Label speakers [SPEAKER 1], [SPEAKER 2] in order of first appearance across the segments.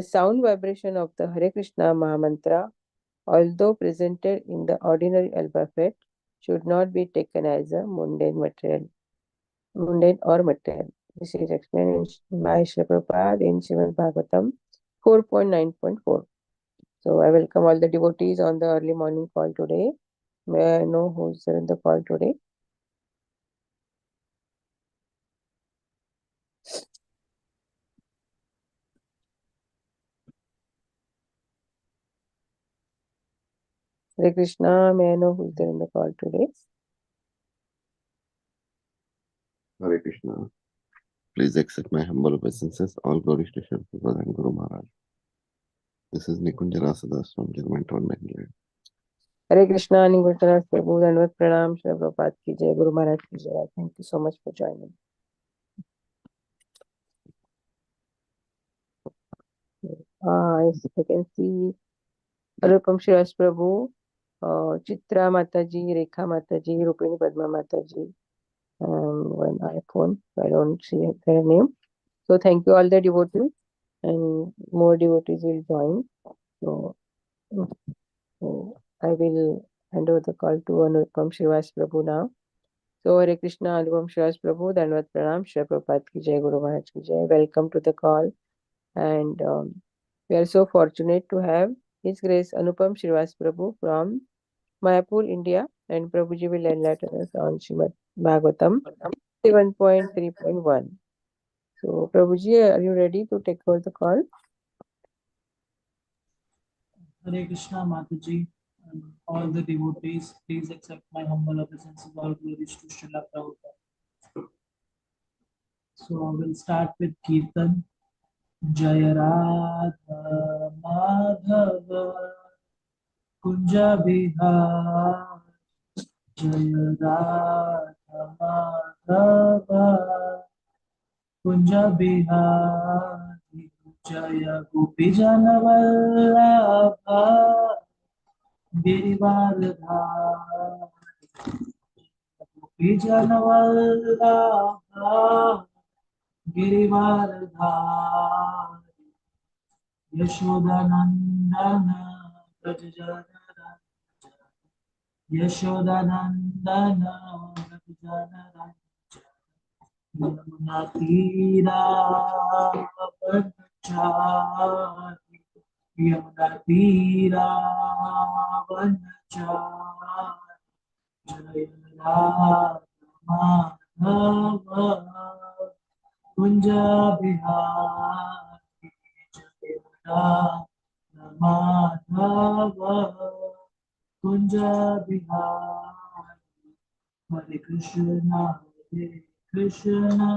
[SPEAKER 1] sound vibration of the Hare Krishna Mahamantra, although presented in the ordinary alphabet, should not be taken as a mundane or material. This is explained by Srila Prabhupada in Srimad Bhagvatam 4.9.4. So I welcome all the devotees on the early morning call today. May I know who's there in the call today? Hare Krishna, may I know who's there in the call today?
[SPEAKER 2] Hare Krishna. Please accept my humble obeisances. All glories to Srila Prabhupada and Guru Maharaj. This is Nikunjara Sadas from Germantown, Maryland.
[SPEAKER 1] Hare Krishna, Nikunjara Prabhu, Dandavat Pranam, Srila Prabhupada ki jai, Guru Maharaj ki jai. Thank you so much for joining. Yes, I can see Arupam Shrivas Prabhu, Chitra Mataji, Rekha Mataji, Rupini Padma Mataji, and one iPhone. I don't see their name. So thank you all the devotees, and more devotees will join. So I will hand over the call to Anupam Shrivas Prabhu now. So Hare Krishna, Anupam Shrivas Prabhu, Dandavat Pranam, Srila Prabhupada ki jai, Guru Maharaj ki jai. Welcome to the call, and we are so fortunate to have His Grace Anupam Shrivas Prabhu from Mayapur, India, and Prabhuji will enlighten us on Srimad Bhagvatam 7.3.1. So Prabhuji, are you ready to take over the call?
[SPEAKER 3] Hare Krishna, Mataji, and all the devotees, please accept my humble obeisances. All glories to Srila Prabhupada. So I will start with Kirtan. Jaya Radha Madhava Kunja Bihar. Jaya Radha Madhava Kunja Bihar. Jaya Gopi Jana Vallabha Girivardhari. Gopi Jana Vallabha Girivardhari. Yashodanandana Brajajana Yashodanandana Brajajana Yamuna Tira Vanachari Yamuna Tira Vanachari Jaya Radha Madhava Kunja Bihari Jaya Radha Madhava Kunja Bihari. Hare Krishna, Hare Krishna,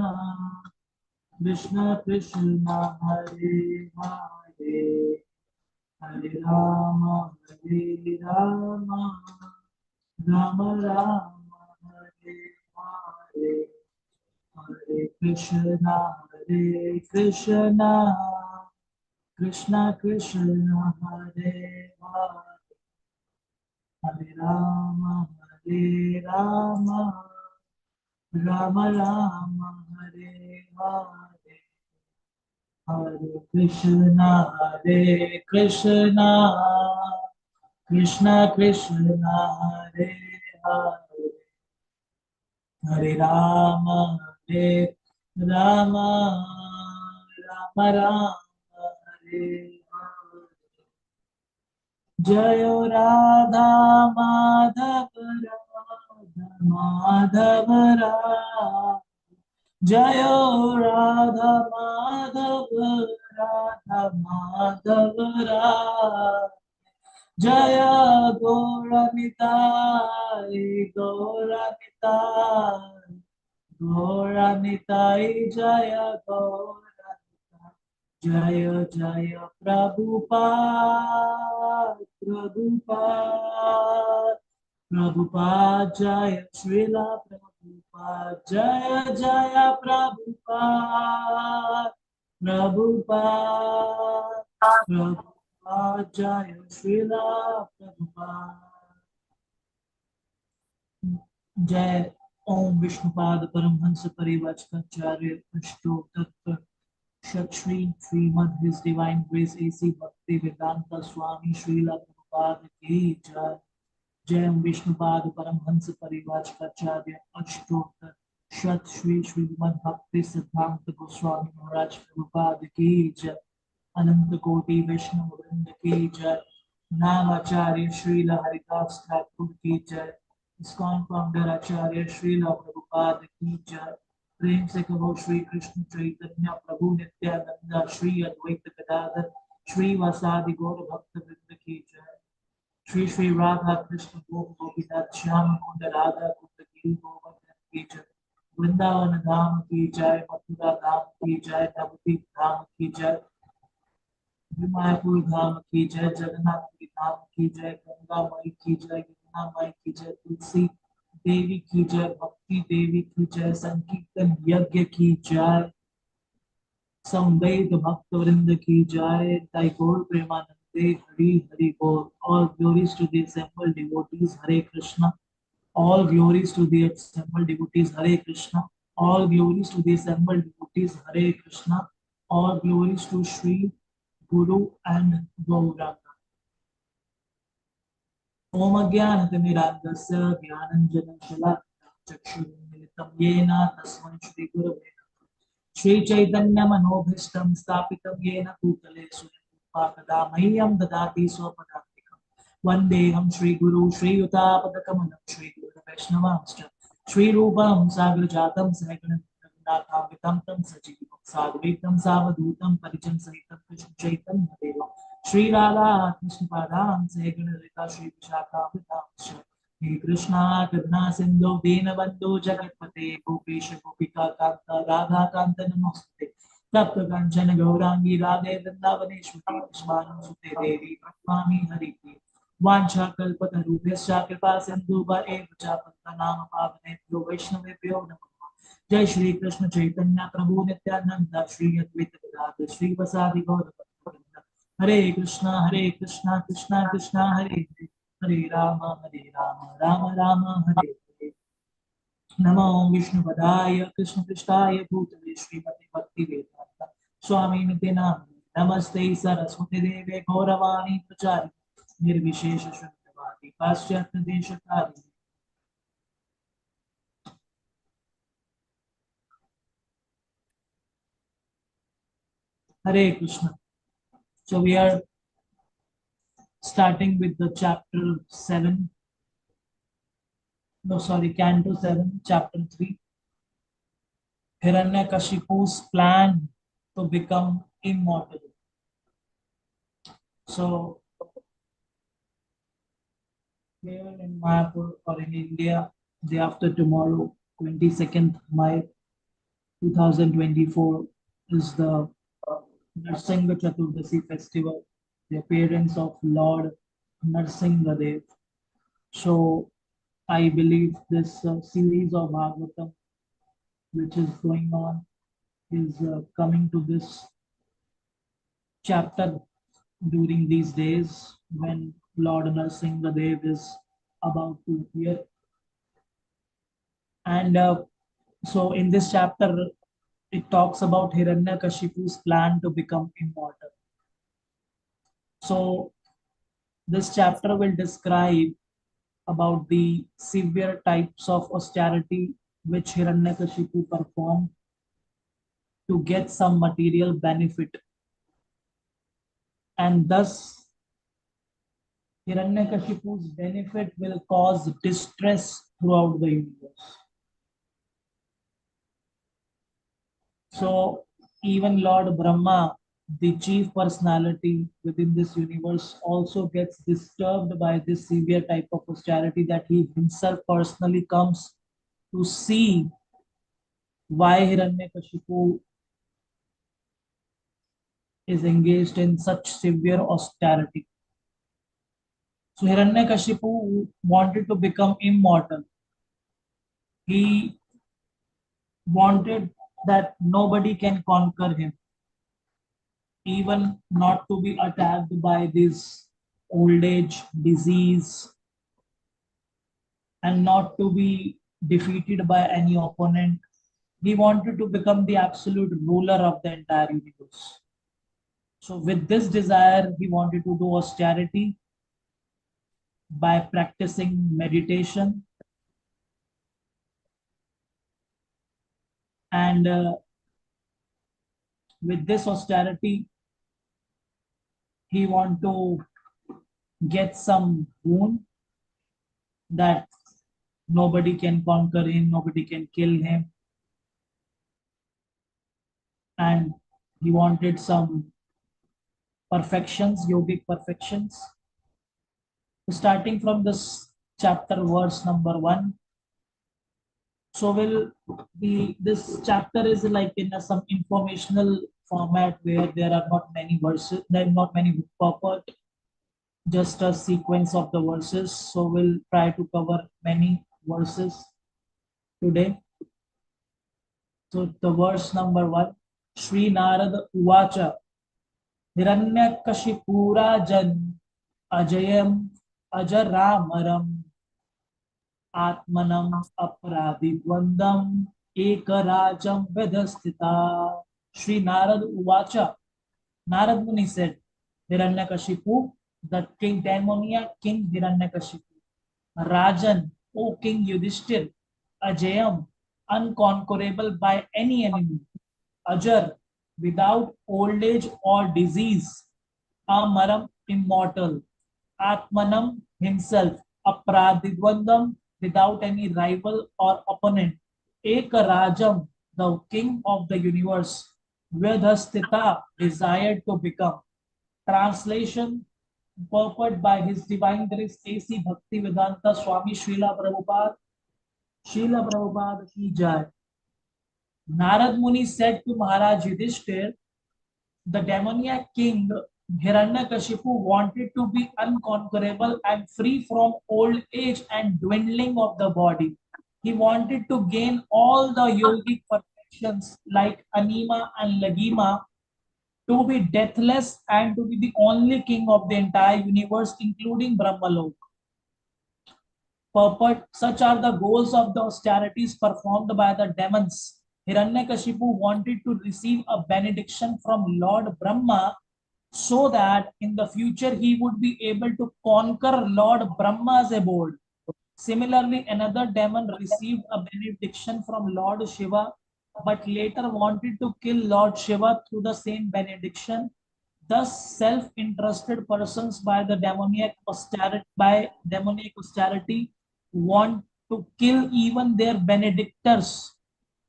[SPEAKER 3] Krishna Krishna, Hare Hare, Hare Rama, Hare Rama, Rama Rama, Hare Hare, Hare Krishna, Hare Krishna, Krishna Krishna, Hare Hare, Hare Rama, Hare Rama, Rama Rama, Hare Hare, Hare Krishna, Hare Krishna, Krishna Krishna, Hare Hare, Hare Rama, Hare Rama, Rama Rama, Hare Hare. Jayo Radha Madhav Radha Madhav Radha Jayo Radha Madhav Radha Madhav Radha Jaya Gora Nitai Gora Nitai Gora Nitai Jaya Gora Jaya Jaya Prabhupada Prabhupada Prabhupada Jaya Srila Prabhupada Jaya Jaya Prabhupada Prabhupada Prabhupada Jaya Srila Prabhupada. Jai Om Vishnupad Paramhansa Parivachakarya Ashto Tattva Shat Shri Srimad His Divine Grace A.C. Bhakti Vedanta Swami Srila Prabhupada Ki Jai. Jayam Vishnupad Paramhans परिवाचार्य अष्टोत्तर शत श्री श्रीमद् भक्ति सिद्धांत गोस्वामी महाराज प्रभुपाद की जय। अनंत कोटि वैष्णव वृंद की जय। नाम आचार्य श्रील हरिदास ठाकुर की जय। इस्कॉन फाउंडर आचार्य श्रील प्रभुपाद की जय। प्रेम से कहो श्री कृष्ण चैतन्य प्रभु नित्यानंद श्री अद्वैत गदाधर श्री वासादि गौर भक्त वृंद की जय। श्री श्री राधा कृष्ण गोपिनाथ श्याम कुंड राधा कुंड गिरि गोवर्धन की जय। वृंदावन धाम की जय। मथुरा धाम की जय। नवदीप धाम की जय। मायापुर धाम की जय। जगन्नाथपुरी धाम की जय। गंगा माई की जय। यमुना माई की जय। तुलसी देवी की जय। भक्ति देवी की जय। संकीर्तन यज्ञ की जय। संवेद भक्त वृंद की जय। Thakur Premanande Hari Hari Bol. All glories to the assembled devotees. Hare Krishna. All glories to the assembled devotees. Hare Krishna. All glories to the assembled devotees. Hare Krishna. All glories to Sri Guru and Gauranga. Om Ajnanatimirandasya Jnananjana Chakshurunmilitam Yena Tasmai Shri Gurave Shri Chaitanya Manobhishtam Stapitam Yena Bhutale Suryarupa Mह्यं Dadati Swapadaktikam Vandeham Shri Guru Shri Yutapadakamam Shri Guru Vaishnavamscha Shri Rupam Sagrajatam Sahagana Raghunatham Tam Sajivam Sadvaitam Savadutam Parijam Sahitam Krishna Chaitanya Devam Shri Radha Krishna Padam Sahagana Rita Shri Vishakha Vitamscha He Krishna Karuna Sindhu Dinabandhu Jagatpate Gopesha Gopika Kanta Radha Kanta Namaste Tapta Kanchana Gaurangi Radhe Vrindavaneshwari Vishvanu Sute Devi Pratmami Hariti Vancha Kalpatarubhyascha Kripa Sindhuva Eva Chapata Nama Pavanebhyo Vaishnavebhyo Namaha Jai Shri Krishna Chaitanya Prabhu Nityananda Shri Advaita Gadadhar Shri Vasadi Gaurapatta Hare Krishna Krishna Krishna Hare Hare Hare Rama Rama Rama Hare Hare Namo Vishnu Padaya Krishna Krishnaya Bhutale Srimati Bhakti Vedanta Swami Nityananda Namaste Saraswati Deve Gauravani Prachari Nirvishesha Shuddhavadi Paschatya Deshakari Hare Krishna. So we are starting with the chapter 7. No, sorry, Canto 7, chapter 3. Hiranyakashipu's plan to become immortal. So, here in Mayapur or in India, day after tomorrow, 22nd May 2024, is the Narsingha Chaturdasi festival, the appearance of Lord Narsingadev. So, I believe this series of Bhagavatam, which is going on, is coming to this chapter during these days when Lord Narsingadev is about to appear. And so in this chapter, it talks about Hiranyakashipu's plan to become immortal. So this chapter will describe about the severe types of austerity which Hiranyakashipu performed to get some material benefit, and thus Hiranyakashipu's benefit will cause distress throughout the universe. So even Lord Brahma, the chief personality within this universe, also gets disturbed by this severe type of austerity that he himself personally comes to see why Hiranyakashipu is engaged in such severe austerity. So Hiranyakashipu wanted to become immortal. He wanted that nobody can conquer him, even not to be attacked by this old age, disease, and not to be defeated by any opponent. He wanted to become the absolute ruler of the entire universe. So with this desire, he wanted to do austerity by practicing meditation, and with this austerity, he want to get some boon that nobody can conquer him, nobody can kill him, and he wanted some perfections, yogic perfections. Starting from this chapter, verse number 1. So will be this chapter is like in some informational format where there are not many verses, there are not many purport, just a sequence of the verses. So we'll try to cover many verses today. So the verse number 1, Sri Narada Uvacha Hiranyakashipurajan Ajayam Ajaramaram Atmanam Aparadidvandam Ekarajam Vedastita. Sri Narad Uvacha. Narad Muni said, Hiranyakashipu, the king demoniac king Hiranyakashipu. Rajan, O King Yudhishthir, Ajayam, unconquerable by any enemy. Ajar, without old age or disease. Amaram, immortal. Atmanam, himself. Apradidvandam, without any rival or opponent. Ekarajam, the king of the universe. Vedhastita, desired to become. Translation purport by His Divine Grace A.C. Bhakti Vedanta Swami Srila Prabhupada. Srila Prabhupada ki jai. Narad Muni said to Maharaj Yudhishthir, the demoniac king Hiranyakashipu wanted to be unconquerable and free from old age and dwindling of the body. He wanted to gain all the yogic perfections like Anima and Lagima, to be deathless and to be the only king of the entire universe, including Brahmalok. Purport, such are the goals of the austerities performed by the demons. Hiranyakashipu wanted to receive a benediction from Lord Brahma so that in the future he would be able to conquer Lord Brahma's abode. Similarly, another demon received a benediction from Lord Shiva, but later wanted to kill Lord Shiva through the same benediction. Thus, self-interested persons by demoniac austerity want to kill even their benedictors,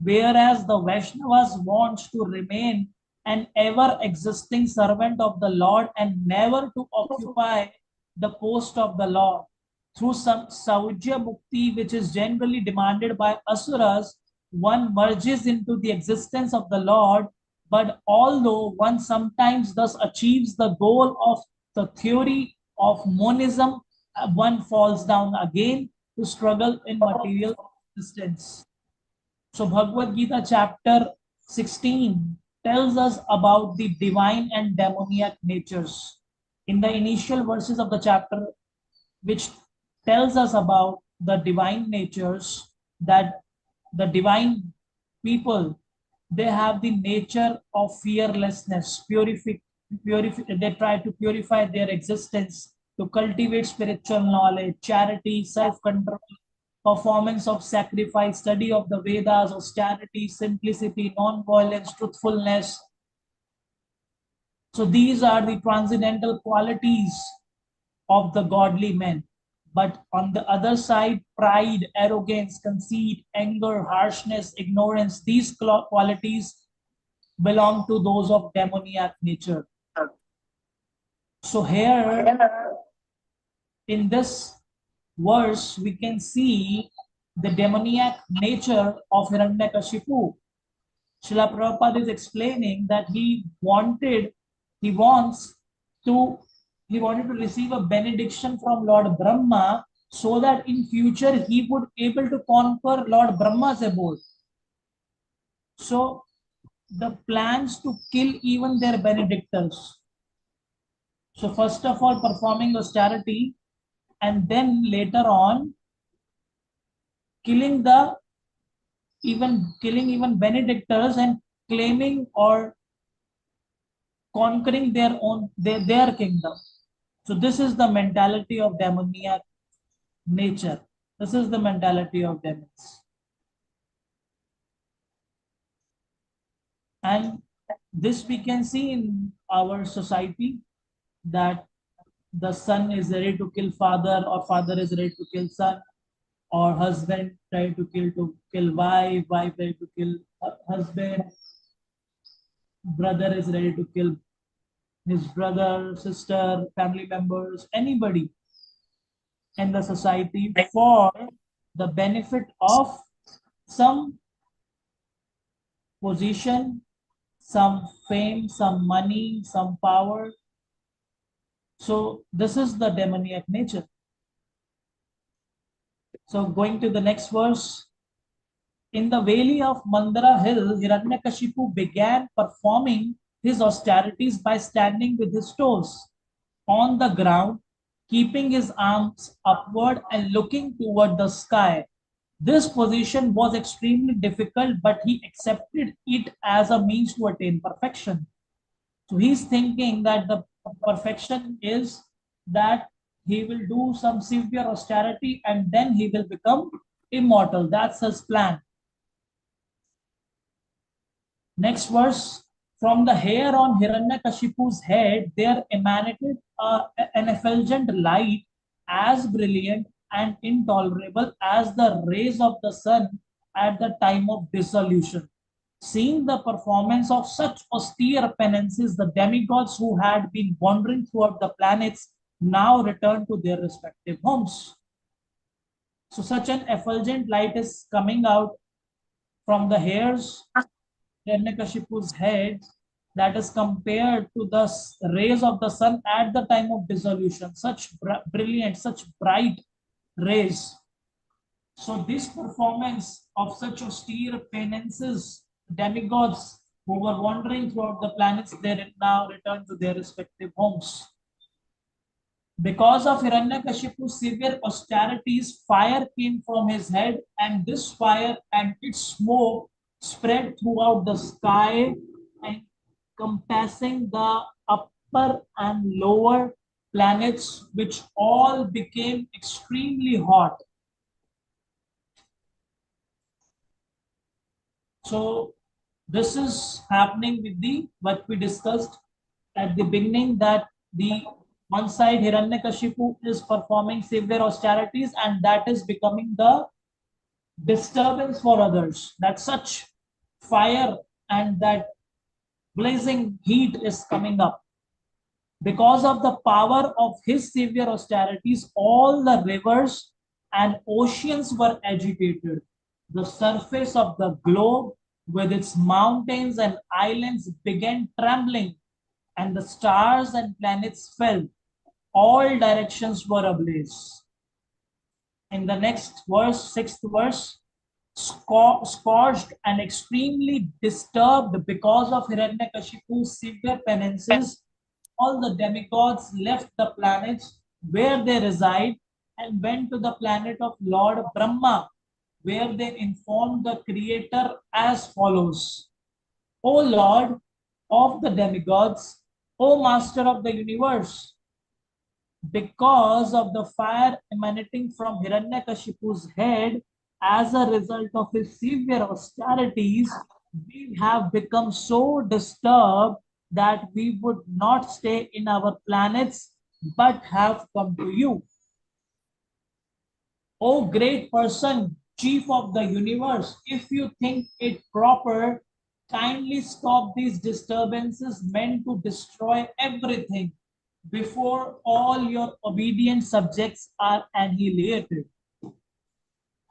[SPEAKER 3] whereas the Vaishnavas wants to remain an ever-existing servant of the Lord and never to occupy the post of the Lord. Through some Saujya Mukti, which is generally demanded by Asuras, one merges into the existence of the Lord, but although one sometimes thus achieves the goal of the theory of monism, one falls down again to struggle in material existence. So Bhagavad Gita chapter 16 tells us about the divine and demoniac natures. In the initial verses of the chapter, which tells us about the divine natures, that the divine people, they have the nature of fearlessness, they try to purify their existence, to cultivate spiritual knowledge, charity, self-control, performance of sacrifice, study of the Vedas, austerity, simplicity, non-violence, truthfulness. So these are the transcendental qualities of the godly men. But on the other side, pride, arrogance, conceit, anger, harshness, ignorance, these qualities belong to those of demoniac nature. So here, in this verse, we can see the demoniac nature of Hiranyakashipu. Srila Prabhupada is explaining that he wanted to receive a benediction from Lord Brahma so that in future he would able to conquer Lord Brahma's abode. So the plans to kill even their benedictors. So first of all, performing austerity, and then later on killing the even killing even benedictors and claiming or conquering their kingdom. So this is the mentality of demoniac nature. This is the mentality of demons. And this we can see in our society, that the son is ready to kill father, or father is ready to kill son, or husband try to kill wife, wife ready to kill husband, brother is ready to kill his brother, sister, family members, anybody in the society for the benefit of some position, some fame, some money, some power. So this is the demoniac nature. So going to the next verse. In the valley of Mandara hill, Hiranyakashipu began performing his austerities by standing with his toes on the ground, keeping his arms upward and looking toward the sky. This position was extremely difficult, but he accepted it as a means to attain perfection. So he's thinking that the perfection is that he will do some severe austerity and then he will become immortal. That's his plan. Next verse. From the hair on Hiranyakashipu's head, there emanated an effulgent light as brilliant and intolerable as the rays of the sun at the time of dissolution. Seeing the performance of such austere penances, the demigods who had been wandering throughout the planets now returned to their respective homes. So such an effulgent light is coming out from the hairs Hiranyakashipu's head, that is compared to the rays of the sun at the time of dissolution. Such brilliant, such bright rays. So this performance of such austere penances, demigods who were wandering throughout the planets, they now return to their respective homes. Because of Hiranyakashipu's severe austerities, fire came from his head, and this fire and its smoke spread throughout the sky, encompassing the upper and lower planets, which all became extremely hot. So this is happening with the what we discussed at the beginning, that the one side Hiranyakashipu is performing severe austerities, and that is becoming the disturbance for others, that such fire and that blazing heat is coming up. Because of the power of his severe austerities, all the rivers and oceans were agitated. The surface of the globe with its mountains and islands began trembling, and the stars and planets fell. All directions were ablaze. In the next verse, sixth verse, scorched and extremely disturbed because of Hiranyakashipu's severe penances, all the demigods left the planets where they reside and went to the planet of Lord Brahma, where they informed the Creator as follows: O Lord of the demigods, O Master of the universe, because of the fire emanating from Hiranyakashipu's head as a result of his severe austerities, we have become so disturbed that we would not stay in our planets but have come to you. O great person, chief of the universe, if you think it proper, kindly stop these disturbances meant to destroy everything before all your obedient subjects are annihilated.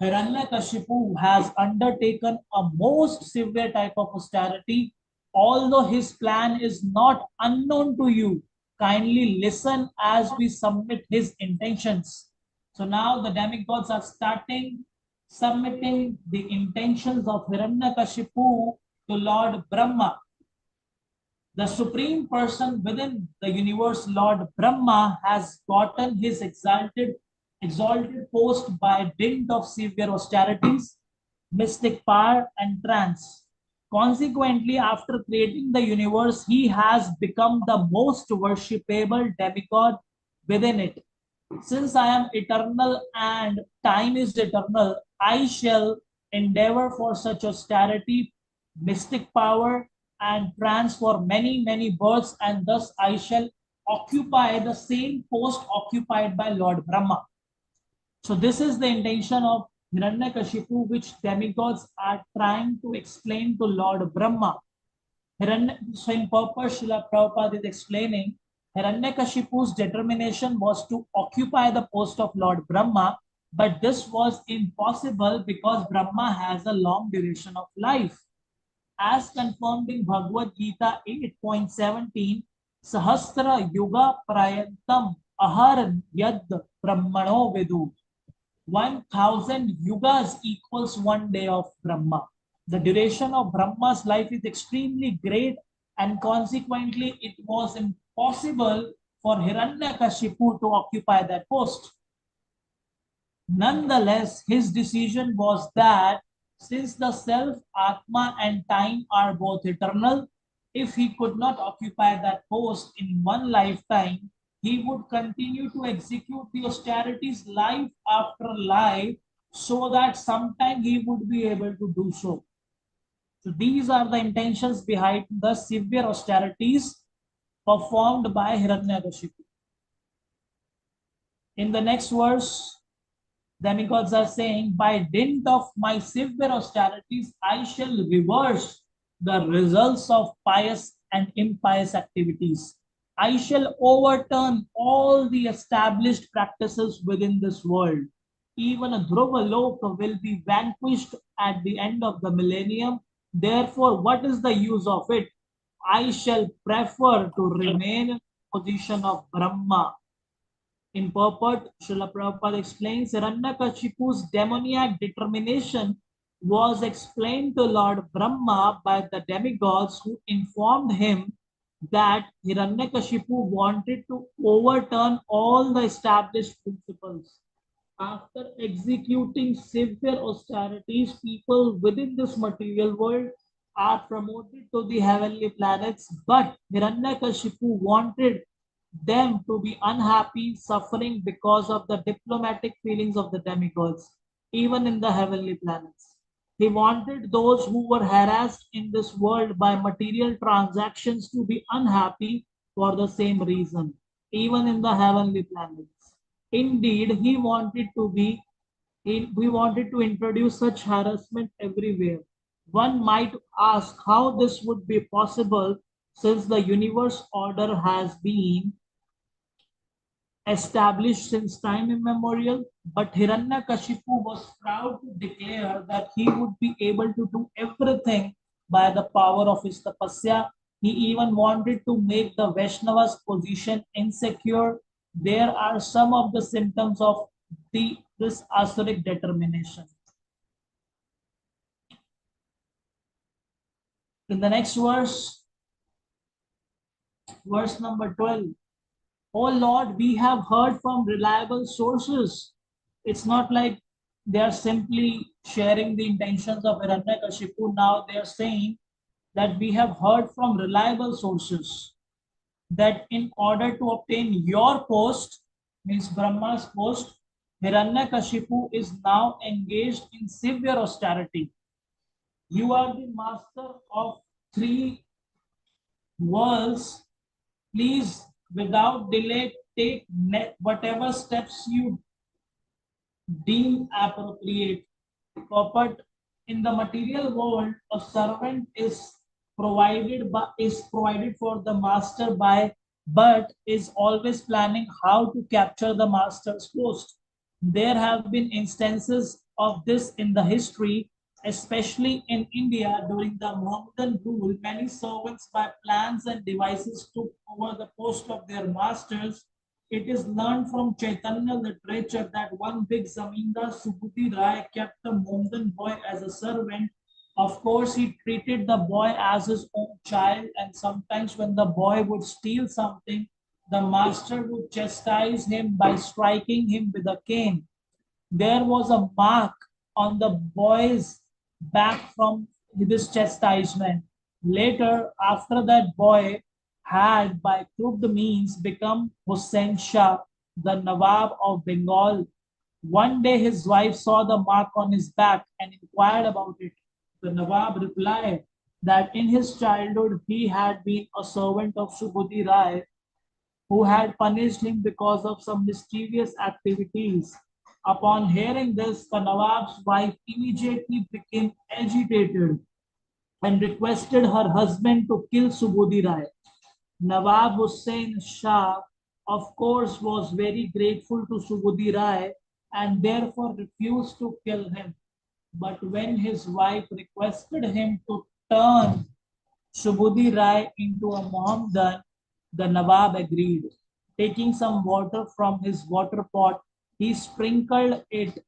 [SPEAKER 3] Hiranyakashipu has undertaken a most severe type of austerity. Although his plan is not unknown to you, kindly listen as we submit his intentions. So now the demigods are starting submitting the intentions of Hiranyakashipu to Lord Brahma. The supreme person within the universe, Lord Brahma, has gotten his exalted post by dint of severe austerities. mystic power, and trance. Consequently, after creating the universe, he has become the most worshipable demigod within it. Since I am eternal and time is eternal, I shall endeavor for such austerity, mystic power, and trance for many, many births, and thus I shall occupy the same post occupied by Lord Brahma. So this is the intention of Hiranyakashipu, which demigods are trying to explain to Lord Brahma. So in purpose, Srila Prabhupada is explaining Hiranyakashipu's determination was to occupy the post of Lord Brahma, but this was impossible because Brahma has a long duration of life. As confirmed in Bhagavad Gita 8.17, Sahasra Yuga Prayantam Ahar Yad Brahmano Vidu. 1000 yugas equals 1 day of Brahma. The duration of Brahma's life is extremely great, and consequently, it was impossible for Hiranyakashipu to occupy that post. Nonetheless, his decision was that since the self, Atma, and time are both eternal, if he could not occupy that post in one lifetime, he would continue to execute the austerities life after life so that sometime he would be able to do so. So these are the intentions behind the severe austerities performed by Hiranyakashipu. In the next verse, demigods are saying, by dint of my severe austerities, I shall reverse the results of pious and impious activities. I shall overturn all the established practices within this world. Even a Dhruva Loka will be vanquished at the end of the millennium. Therefore, what is the use of it? I shall prefer to remain in the position of Brahma. In purport, Srila Prabhupada explains Hiranyakashipu's demoniac determination was explained to Lord Brahma by the demigods who informed him that Hiranyakashipu wanted to overturn all the established principles. After executing severe austerities, people within this material world are promoted to the heavenly planets, but Hiranyakashipu wanted them to be unhappy, suffering because of the diplomatic feelings of the demigods, even in the heavenly planets. He wanted those who were harassed in this world by material transactions to be unhappy for the same reason, even in the heavenly planets. Indeed, we wanted to introduce such harassment everywhere. One might ask how this would be possible since the universe order has been established since time immemorial, but Hiranyakashipu was proud to declare that he would be able to do everything by the power of his tapasya. He even wanted to make the Vaishnava's position insecure. There are some of the symptoms of this asuric determination. In the next verse number 12, oh Lord, we have heard from reliable sources. It's not like they are simply sharing the intentions of Hiranyakashipu. Now they are saying that we have heard from reliable sources that in order to obtain your post, means Brahma's post, Hiranyakashipu is now engaged in severe austerity. You are the master of 3 worlds. Please, without delay, take whatever steps you deem appropriate. But in the material world, a servant is provided for the master by, but is always planning how to capture the master's post. There have been instances of this in the history, especially in India during the Mohammedan rule. Many servants, by plans and devices, took over the post of their masters. It is learned from Chaitanya literature that one big zamindar, Subhuti Rai, kept the Mohammedan boy as a servant. Of course, he treated the boy as his own child, and sometimes when the boy would steal something, the master would chastise him by striking him with a cane. There was a mark on the boy's back from this chastisement. Later, after that boy had by crooked means become Hussain Shah, the Nawab of Bengal, one day his wife saw the mark on his back and inquired about it. The Nawab replied that in his childhood he had been a servant of Subhuti Rai, who had punished him because of some mischievous activities. Upon hearing this, the Nawab's wife immediately became agitated and requested her husband to kill Subhuti Rai. Nawab Hussain Shah, of course, was very grateful to Subhuti Rai and therefore refused to kill him. But when his wife requested him to turn Subhuti Rai into a Mohammedan, the Nawab agreed. Taking some water from his water pot, he sprinkled it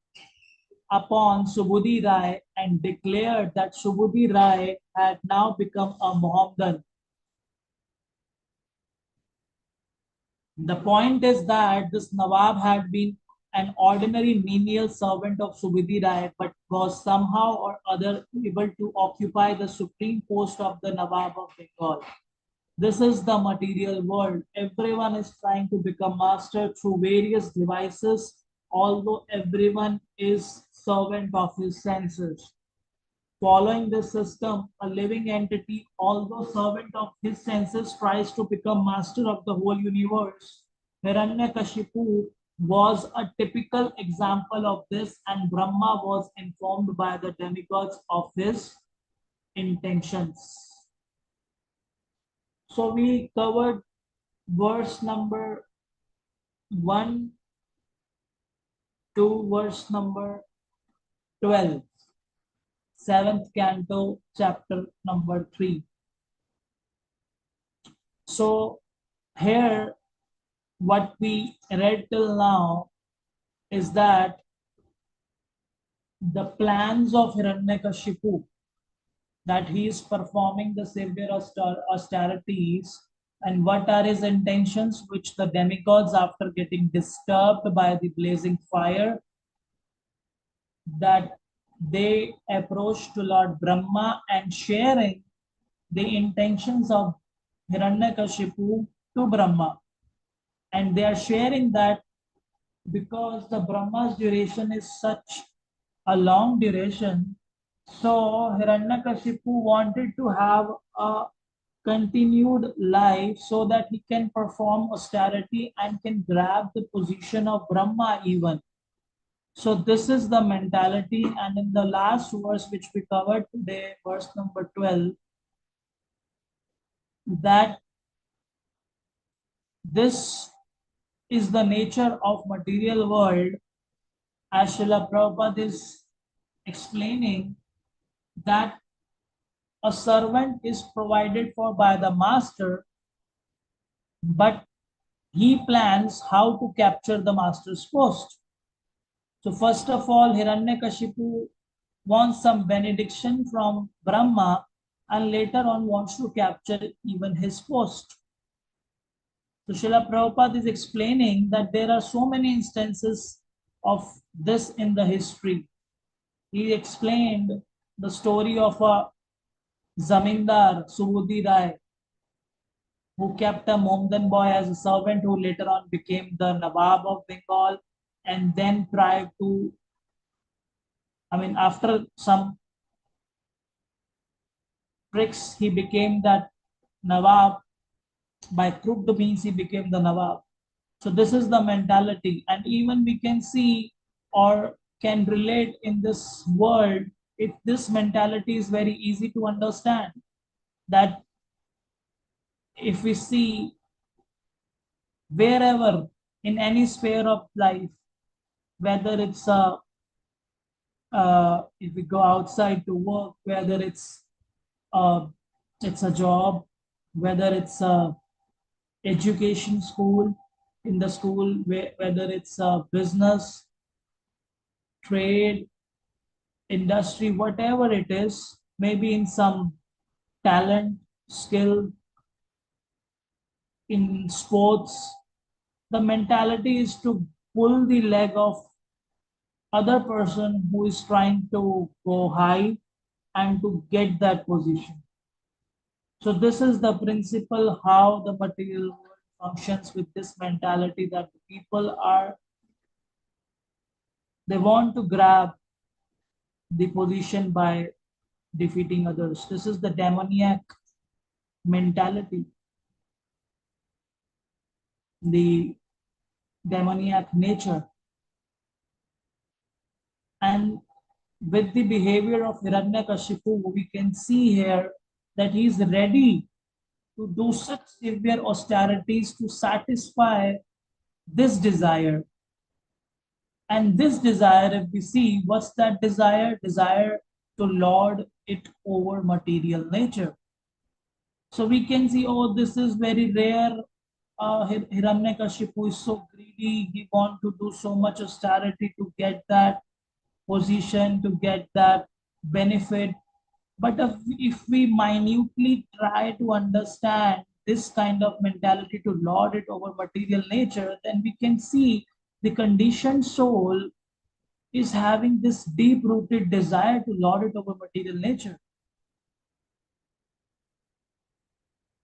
[SPEAKER 3] upon Subhuti Rai and declared that Subhuti Rai had now become a Mohammedan. The point is that this Nawab had been an ordinary menial servant of Subhuti Rai, but was somehow or other able to occupy the supreme post of the Nawab of Bengal. This is the material world. Everyone is trying to become master through various devices, although everyone is servant of his senses. Following this system, a living entity, although servant of his senses, tries to become master of the whole universe. Hiranyakashipu was a typical example of this, and Brahma was informed by the demigods of his intentions. So we covered verse number 1 to verse number 12, seventh canto, chapter number 3. So here, what we read till now is that the plans of Hiranyakashipu, that he is performing the severe austerities, and what are his intentions, which the demigods, after getting disturbed by the blazing fire, that they approach to Lord Brahma and sharing the intentions of Hiranyakashipu to Brahma. And they are sharing that because the Brahma's duration is such a long duration, so Hiranyakashipu wanted to have a continued life so that he can perform austerity and can grab the position of Brahma even. So this is the mentality, and in the last verse which we covered today, verse number 12, that this is the nature of material world, as Srila Prabhupada is explaining that a servant is provided for by the master, but he plans how to capture the master's post. So first of all, Hiranyakashipu wants some benediction from Brahma and later on wants to capture even his post. So Srila Prabhupada is explaining that there are so many instances of this in the history. He explained the story of a Zamindar, Subhuti Rai, who kept a Mohammedan boy as a servant, who later on became the Nawab of Bengal, and then tried to, after some tricks, he became that Nawab. By crooked means, he became the Nawab. So this is the mentality, and even we can see or can relate in this world. If this mentality is very easy to understand, that if we see wherever in any sphere of life, whether it's if we go outside to work, whether uh, it's a job, whether it's a education school, in the school, whether it's a business, trade, industry, whatever it is, maybe in some talent, skill, in sports, the mentality is to pull the leg of other person who is trying to go high, and to get that position. So this is the principle how the material world functions, with this mentality that people they want to grab the position by defeating others. This is the demoniac mentality, the demoniac nature. And with the behavior of Hiranyakashipu, we can see here that he is ready to do such severe austerities to satisfy this desire. And this desire, if we see, what's that desire? Desire to lord it over material nature. So we can see, oh, this is very rare. Hiranyakashipu is so greedy. He wants to do so much austerity to get that position, to get that benefit. But if we minutely try to understand this kind of mentality to lord it over material nature, then we can see the conditioned soul is having this deep-rooted desire to lord it over material nature,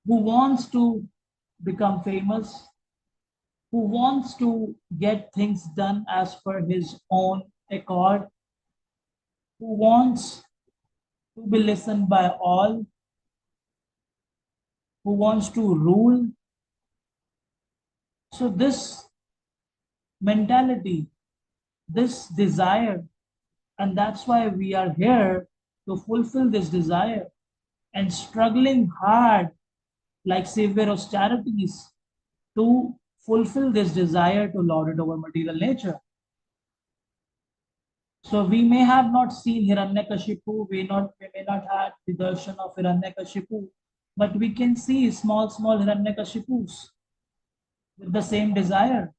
[SPEAKER 3] who wants to become famous, who wants to get things done as per his own accord, who wants to be listened by all, who wants to rule. So this mentality, this desire, and that's why we are here to fulfill this desire and struggling hard like severe austerities to fulfill this desire to lord it over material nature. So we may have not seen Hiranyakashipu, we may not have the darshan of Hiranyakashipu, but we can see small Hiranyakashipus with the same desire.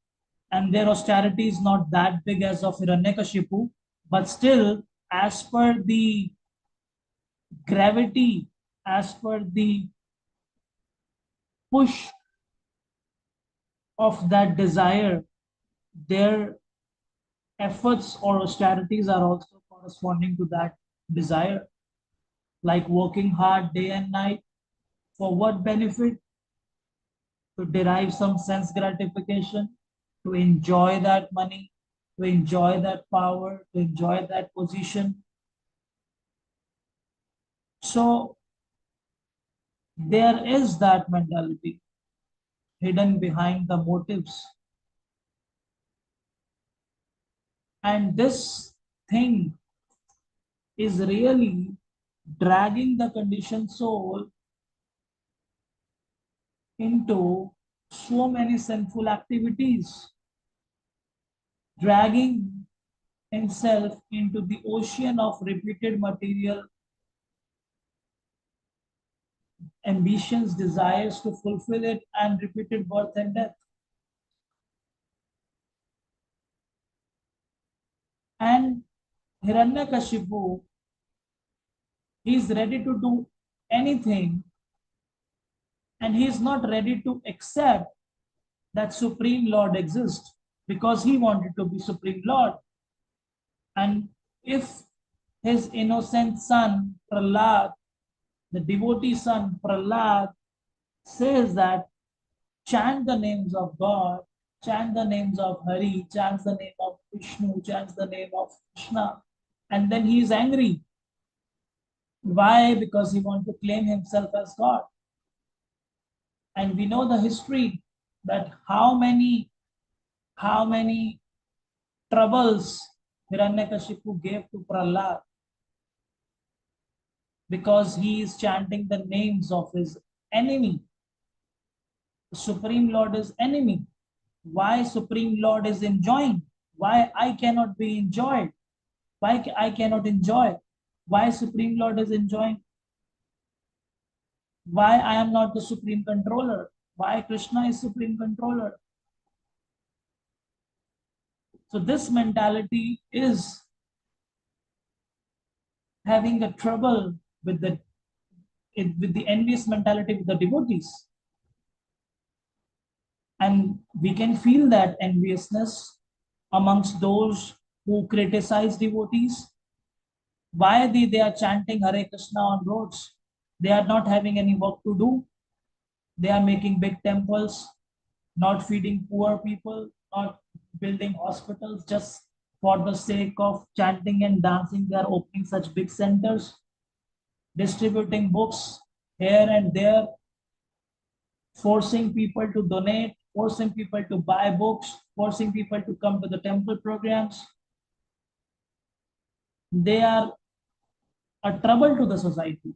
[SPEAKER 3] And their austerity is not that big as of Hiranyakashipu, but still, as per the gravity, as per the push of that desire, their efforts or austerities are also corresponding to that desire, like working hard day and night. For what benefit? To derive some sense gratification, to enjoy that money, to enjoy that power, to enjoy that position. So there is that mentality hidden behind the motives. And this thing is really dragging the conditioned soul into so many sinful activities, dragging himself into the ocean of repeated material ambitions, desires to fulfill it, and repeated birth and death. And Hiranyakashipu, he is ready to do anything, and he is not ready to accept that Supreme Lord exists because he wanted to be Supreme Lord. And if his innocent son Prahlad, the devotee son Prahlad, says that chant the names of God, chant the names of Hari, chants the name of Vishnu, chants the name of Krishna, and then he is angry. Why? Because he wants to claim himself as God. And we know the history that how many troubles Hiranyakashipu gave to Prahlad because he is chanting the names of his enemy. The Supreme Lord is enemy. Why Supreme Lord is enjoying? Why I cannot be enjoyed? Why I cannot enjoy? Why Supreme Lord is enjoying? Why I am not the Supreme Controller? Why Krishna is Supreme Controller? So this mentality is having a trouble with the envious mentality with the devotees. And we can feel that enviousness amongst those who criticize devotees, Why they are chanting Hare Krishna on roads? They are not having any work to do. They are making big temples, not feeding poor people, not building hospitals just for the sake of chanting and dancing. They are opening such big centers, distributing books here and there, forcing people to donate, forcing people to buy books, forcing people to come to the temple programs. They are a trouble to the society.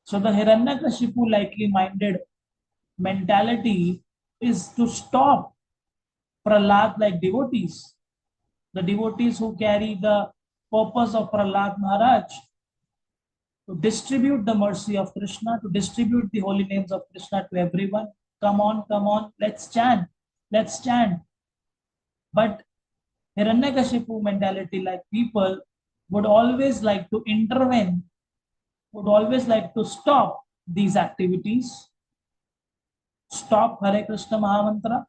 [SPEAKER 3] So the Hiranyakashipu likely minded mentality is to stop Prahlad like devotees. The devotees who carry the purpose of Prahlad Maharaj to distribute the mercy of Krishna, to distribute the holy names of Krishna to everyone. Come on, let's chant, let's chant. But Hiranyakashipu mentality, like people, would always like to intervene, would always like to stop these activities, stop Hare Krishna Mahamantra.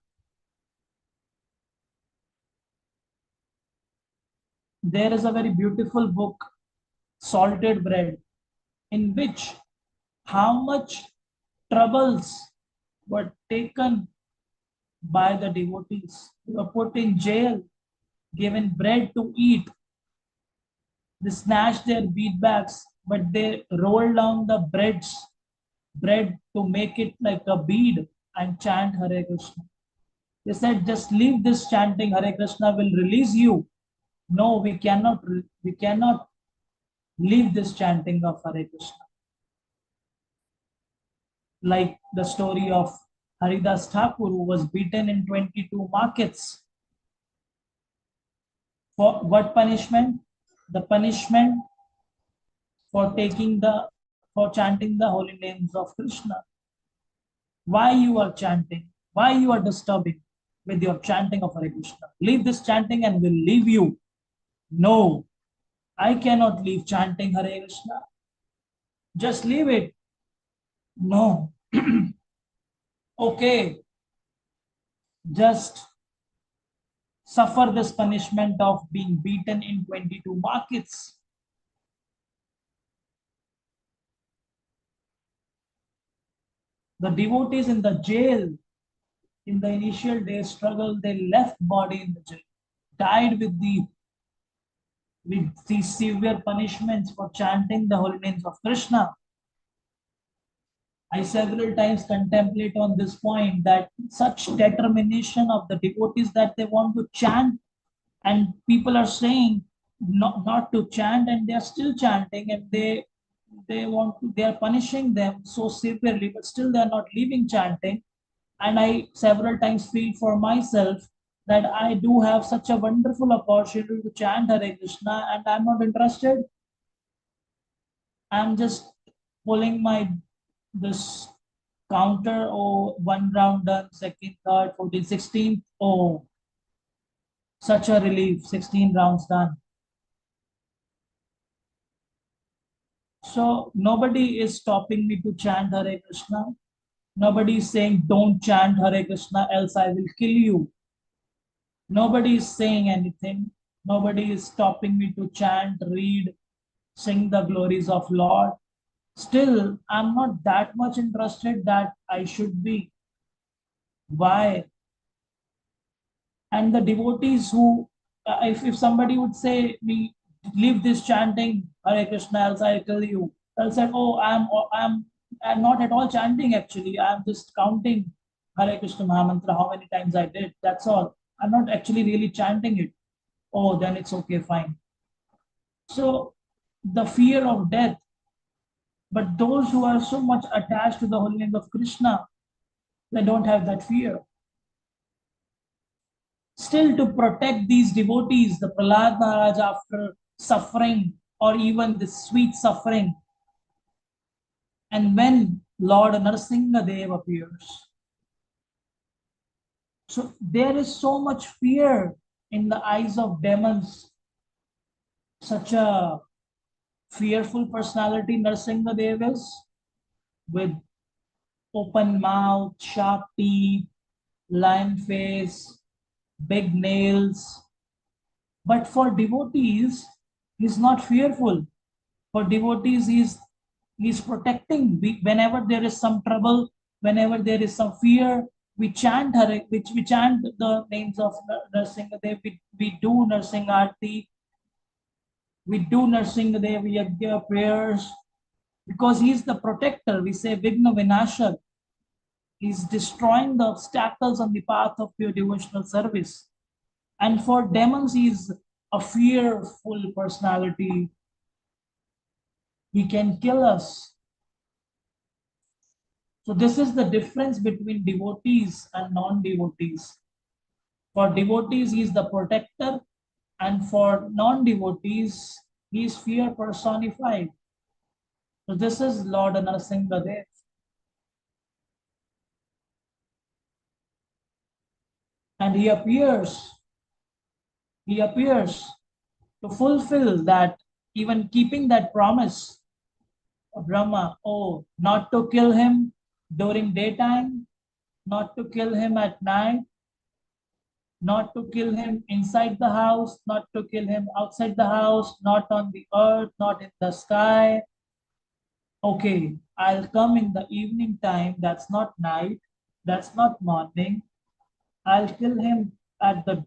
[SPEAKER 3] There is a very beautiful book, Salted Bread, in which how much troubles were taken by the devotees. They were put in jail, given bread to eat. They snatched their bead bags, but they rolled down the bread to make it like a bead and chant Hare Krishna. They said, just leave this chanting, Hare Krishna will release you. No, we cannot leave this chanting of Hare Krishna. Like the story of Haridas Thakur, who was beaten in 22 markets. For what punishment? The punishment for chanting the holy names of Krishna. Why you are chanting? Why you are disturbing with your chanting of Hare Krishna? Leave this chanting and we'll leave you. No, I cannot leave chanting Hare Krishna. Just leave it. No. Okay. Just suffer this punishment of being beaten in 22 markets. The devotees in the jail, in the initial days struggle, they left body in the jail, died with these severe punishments for chanting the holy names of Krishna. I several times contemplate on this point that such determination of the devotees that they want to chant, and people are saying not to chant, and they are still chanting, and they are punishing them so severely, but still they are not leaving chanting. And I several times feel for myself that I do have such a wonderful opportunity to chant Hare Krishna, and I'm not interested. I'm just pulling my this counter. Oh, one round done, second, third, 14th, 16th. Oh, such a relief, 16 rounds done. So nobody is stopping me to chant Hare Krishna. Nobody is saying don't chant Hare Krishna else I will kill you. Nobody is saying anything. Nobody is stopping me to chant, read, sing the glories of Lord. Still, I'm not that much interested that I should be. Why? And the devotees who, if somebody would say me, leave this chanting Hare Krishna, else I'll kill you. I'll say, oh, I'm not at all chanting actually. I'm just counting Hare Krishna Mahamantra, how many times I did. That's all. I'm not actually really chanting it. Oh, then it's okay, fine. So the fear of death, but those who are so much attached to the holy name of Krishna, they don't have that fear. Still, to protect these devotees, the Prahlad Maharaj, after suffering or even the sweet suffering, and when Lord Narsinga Dev appears, so there is so much fear in the eyes of demons. Such a fearful personality Narsinga Dev is, with open mouth, sharp teeth, lion face, big nails, But for devotees, he's not fearful. For devotees, he's protecting. Whenever there is some trouble, whenever there is some fear, we chant we chant the names of Narsingadev. We do Narsing Aarti. We do Narsingadev Yajna prayers because he's the protector. We say Vigna Vinashak. He's destroying the obstacles on the path of pure devotional service. And for demons, he's a fearful personality. He can kill us. So this is the difference between devotees and non-devotees. For devotees, he is the protector, and for non-devotees, he is fear personified. So this is Lord Narasimhadev. And he appears to fulfill that, even keeping that promise of Brahma, oh, not to kill him during daytime, not to kill him at night, not to kill him inside the house, not to kill him outside the house, not on the earth, not in the sky. Okay, I'll come in the evening time, that's not night, that's not morning. I'll kill him at the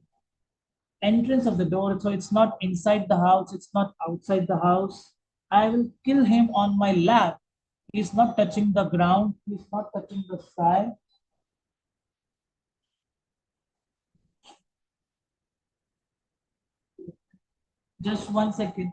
[SPEAKER 3] entrance of the door, so it's not inside the house, it's not outside the house. I will kill him on my lap. He's not touching the ground, he's not touching the sky. Just 1 second.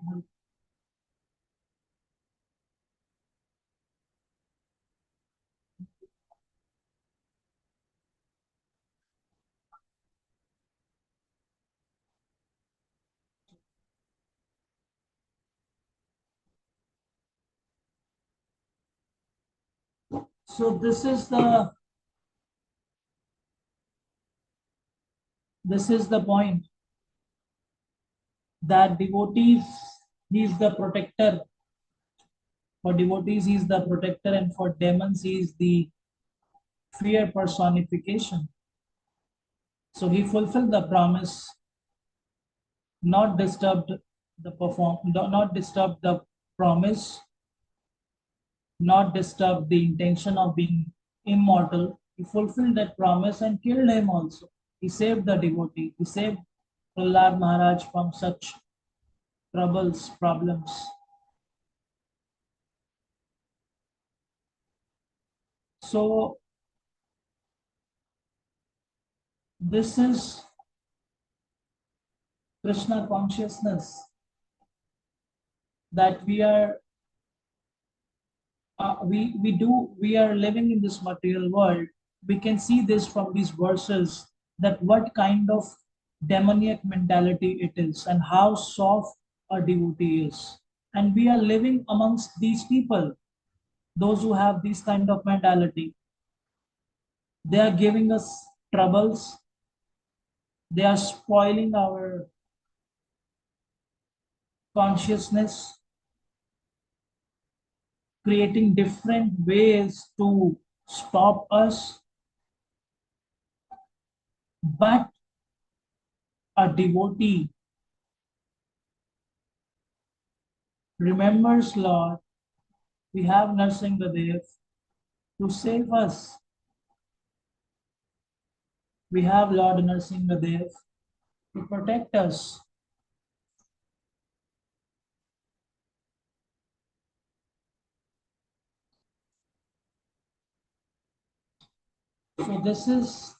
[SPEAKER 3] So this is the point that devotees, he is the protector. For devotees, he is the protector, and for demons, he is the fear personification. So he fulfilled the promise, not disturbed not disturb the promise, not disturb the intention of being immortal. He fulfilled that promise and killed him also. He saved the devotee. He saved Prahlad Maharaj from such troubles, problems. So this is Krishna consciousness, that we are we are living in this material world. We can see this from these verses, that what kind of demoniac mentality it is and how soft a devotee is. And we are living amongst these people, those who have this kind of mentality. They are giving us troubles. They are spoiling our consciousness, creating different ways to stop us. But a devotee remembers Lord, we have Narsingadev to save us. We have Lord Narsingadev to protect us. So this is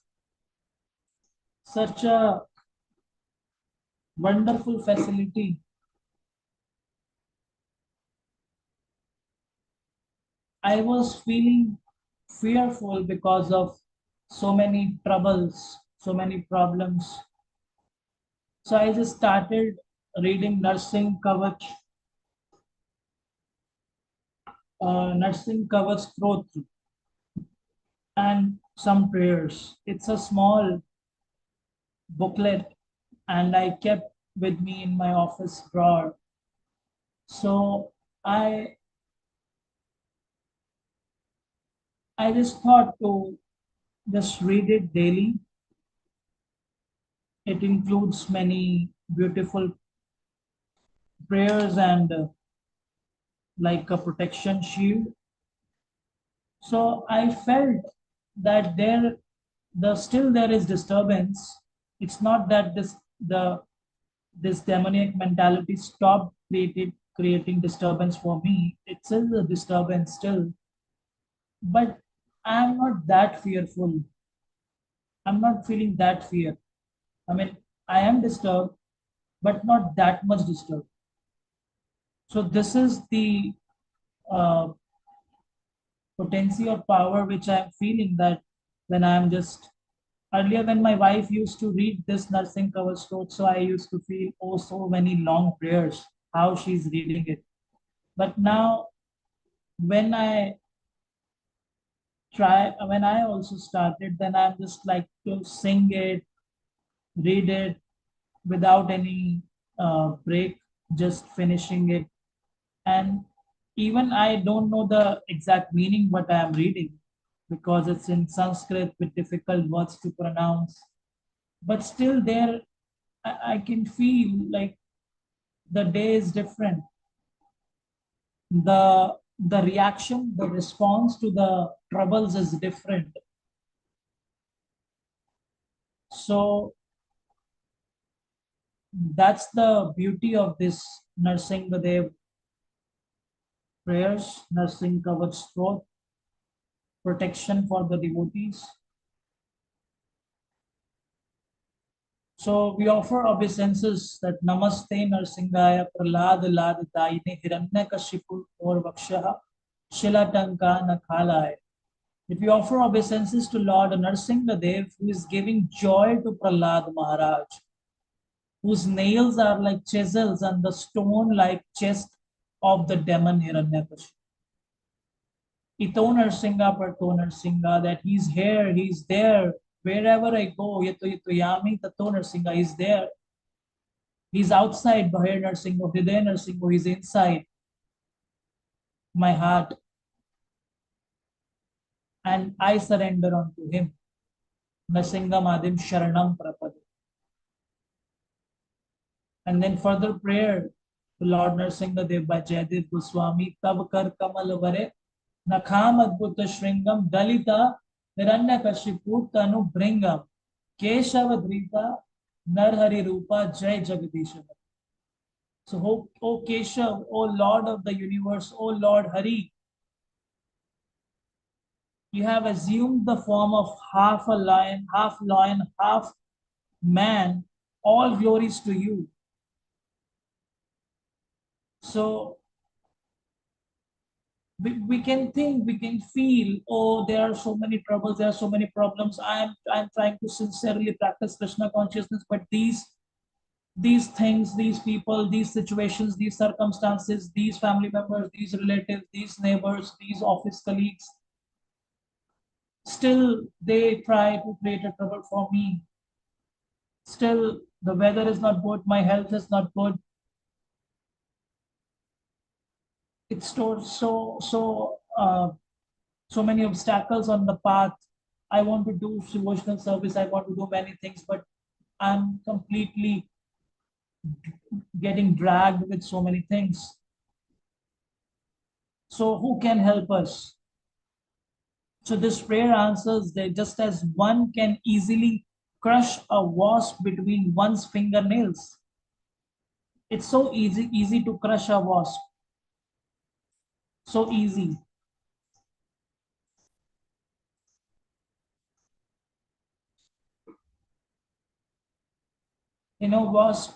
[SPEAKER 3] such a wonderful facility. I was feeling fearful because of so many troubles, so many problems. So I just started reading Nursing Kavach Strotra, and some prayers. It's a small booklet, and I kept with me in my office drawer. So I just thought to just read it daily. It includes many beautiful prayers and like a protection shield. So I felt that still there is disturbance. It's not that this demoniac mentality stopped creating disturbance for me. It's still a disturbance still, but I'm not that fearful. I'm not feeling that fear. I mean, I am disturbed, but not that much disturbed. So this is the uh, potency or power which I'm feeling, that when I'm just earlier, when my wife used to read this nursing cover story, so I used to feel, oh, so many long prayers, how she's reading it. But now, when when I also started, then I'm just like to sing it, read it without any break, just finishing it. And even I don't know the exact meaning what I am reading, because it's in Sanskrit with difficult words to pronounce. But still, there I can feel like the day is different. The reaction, the response to the troubles is different. So that's the beauty of this nursing the day prayers, nursing covered throat, protection for the devotees. So we offer obeisances that Namaste Narsingaya Pralad Ladayine Hiranyakashipu or Vakshaha Shilatanka Nakhalaya. If we offer obeisances to Lord Narsingadev, who is giving joy to Prahlad Maharaj, whose nails are like chisels and the stone like chest of the demon Hiranyakashipu. Ito Narsinga Parto Narsinga, that he's here, he's there. Wherever I go, Yato Yami Tato Narsinga, he's there. He's outside Bahir Narsinga, Hriday Narsinga, he's inside my heart. And I surrender unto him. Narsinga Madim Sharanam Prapade. And then further prayer to Lord Narsingadev by Jaydev Goswami, Tab Kar Kamal Vare, Nakham Adbhuta Shringam, Dalita, Hiranyakashipu Tanu Bringam, Keshavadrita, Narhari Rupa, Jai Jagadisha. So, O Keshav, O Lord of the universe, O Lord Hari, you have assumed the form of half a lion, half man. All glories to you. So we can think, we can feel, oh, there are so many troubles, there are so many problems. I'm trying to sincerely practice Krishna consciousness, but these things, these people, these situations, these circumstances, these family members, these relatives, these neighbors, these office colleagues, still they try to create a trouble for me. Still, the weather is not good, my health is not good. It's so many obstacles on the path. I want to do devotional service, I want to do many things, but I'm completely getting dragged with so many things. So who can help us? So this prayer answers that just as one can easily crush a wasp between one's fingernails. It's so easy to crush a wasp. So easy. Wasp,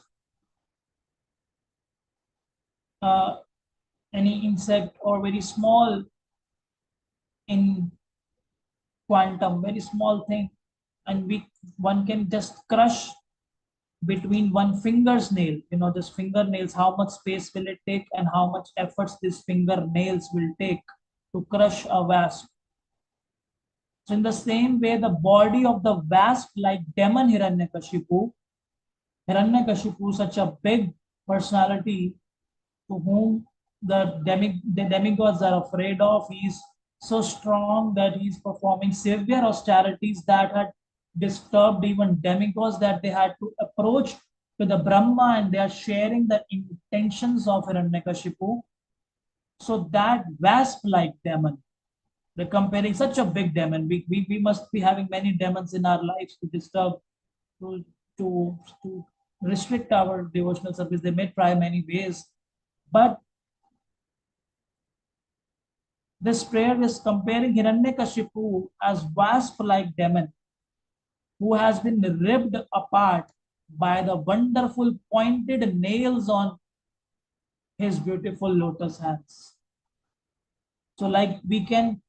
[SPEAKER 3] any insect or very small in quantum, very small thing, and one can just crush between one finger's nail. This fingernails, how much space will it take and how much efforts these fingernails will take to crush a wasp. So in the same way, the body of the wasp, like demon Hiranyakashipu, such a big personality to whom the demigods are afraid of. He's so strong that he's performing severe austerities that had disturbed even demigods, that they had to approach to the Brahma, and they are sharing the intentions of Hiranyakashipu. So that wasp-like demon, they're comparing such a big demon. We must be having many demons in our lives to disturb, to, to restrict our devotional service. They may try many ways, but this prayer is comparing Hiranyakashipu as wasp-like demon who has been ripped apart by the wonderful pointed nails on his beautiful lotus hands. So like we can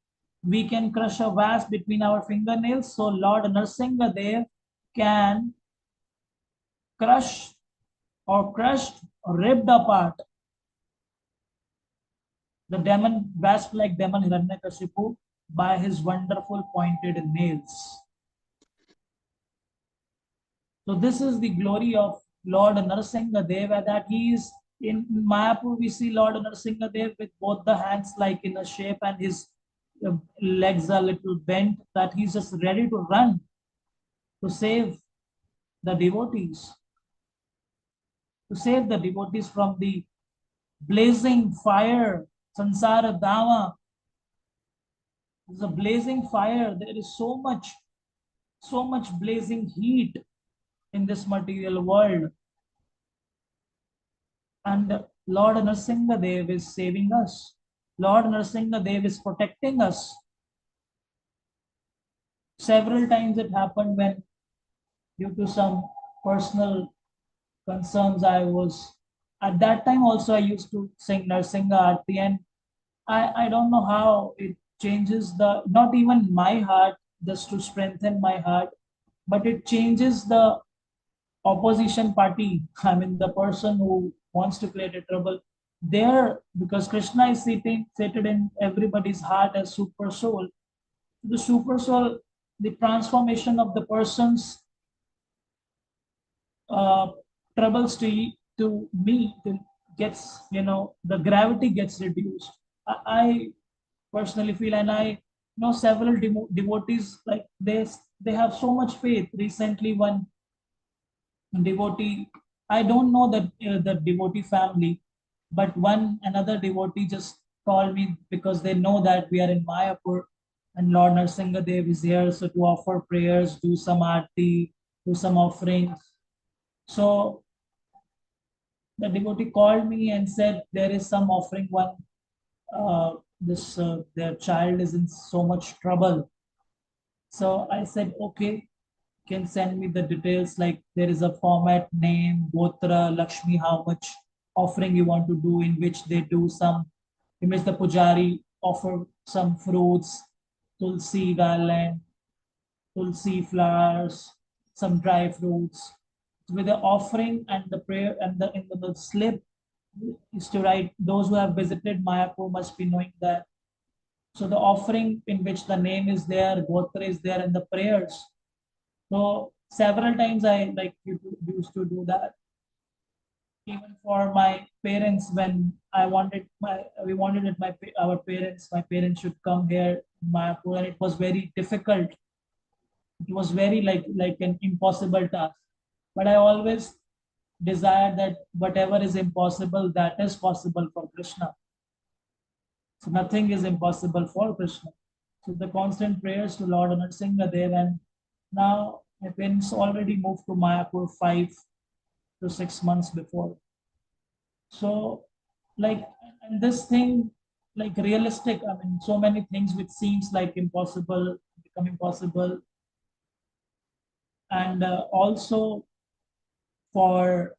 [SPEAKER 3] crush a wasp between our fingernails. So Lord Nrsimha Dev can crush or crushed or ripped apart the demon, wasp-like demon Hiranyakashipu by his wonderful pointed nails. So this is the glory of Lord Nrsimha Deva, that he is in Mayapur. We see Lord Nrsimha Dev with both the hands like in a shape and his legs are a little bent, that he's just ready to run to save the devotees, from the blazing fire, Sansara Dama. There's a blazing fire. There is so much blazing heat in this material world. And Lord Nrsimha Dev is saving us. Lord Nrsimha Dev is protecting us. Several times it happened when, due to some personal concerns, at that time also I used to sing Nrsimha Aarti, and I don't know how it changes not even my heart, just to strengthen my heart, but it changes the opposition party. I mean, the person who wants to create a trouble there, because Krishna is seated in everybody's heart as super soul. The super soul, the transformation of the person's troubles to me gets, the gravity gets reduced. I personally feel, and I know several devotees, like they have so much faith. Recently, one devotee, I don't know the devotee family, but another devotee just called me because they know that we are in Mayapur and Lord Nrsimha Dev is here, so to offer prayers, do some aarti, do some offerings. So the devotee called me and said there is some offering, their child is in so much trouble. So I said, okay, can send me the details, like there is a format, name, Gotra, Lakshmi, how much offering you want to do, in which they do some, in which the pujari offer some fruits, tulsi garland, tulsi flowers, some dry fruits. With the offering and the prayer, and the slip is to write, those who have visited Mayapur must be knowing that. So the offering in which the name is there, Gotra is there, and the prayers. So several times I used to do that. Even for my parents, when we wanted that our parents should come here in Mayapur, and it was very difficult. It was very like an impossible task. But I always desire that whatever is impossible, that is possible for Krishna. So nothing is impossible for Krishna. So the constant prayers to Lord Nrsimha Dev, and now my parents already moved to Mayapur 5 to 6 months before. So and this thing, like realistic, I mean, so many things which seems like impossible become impossible. And also for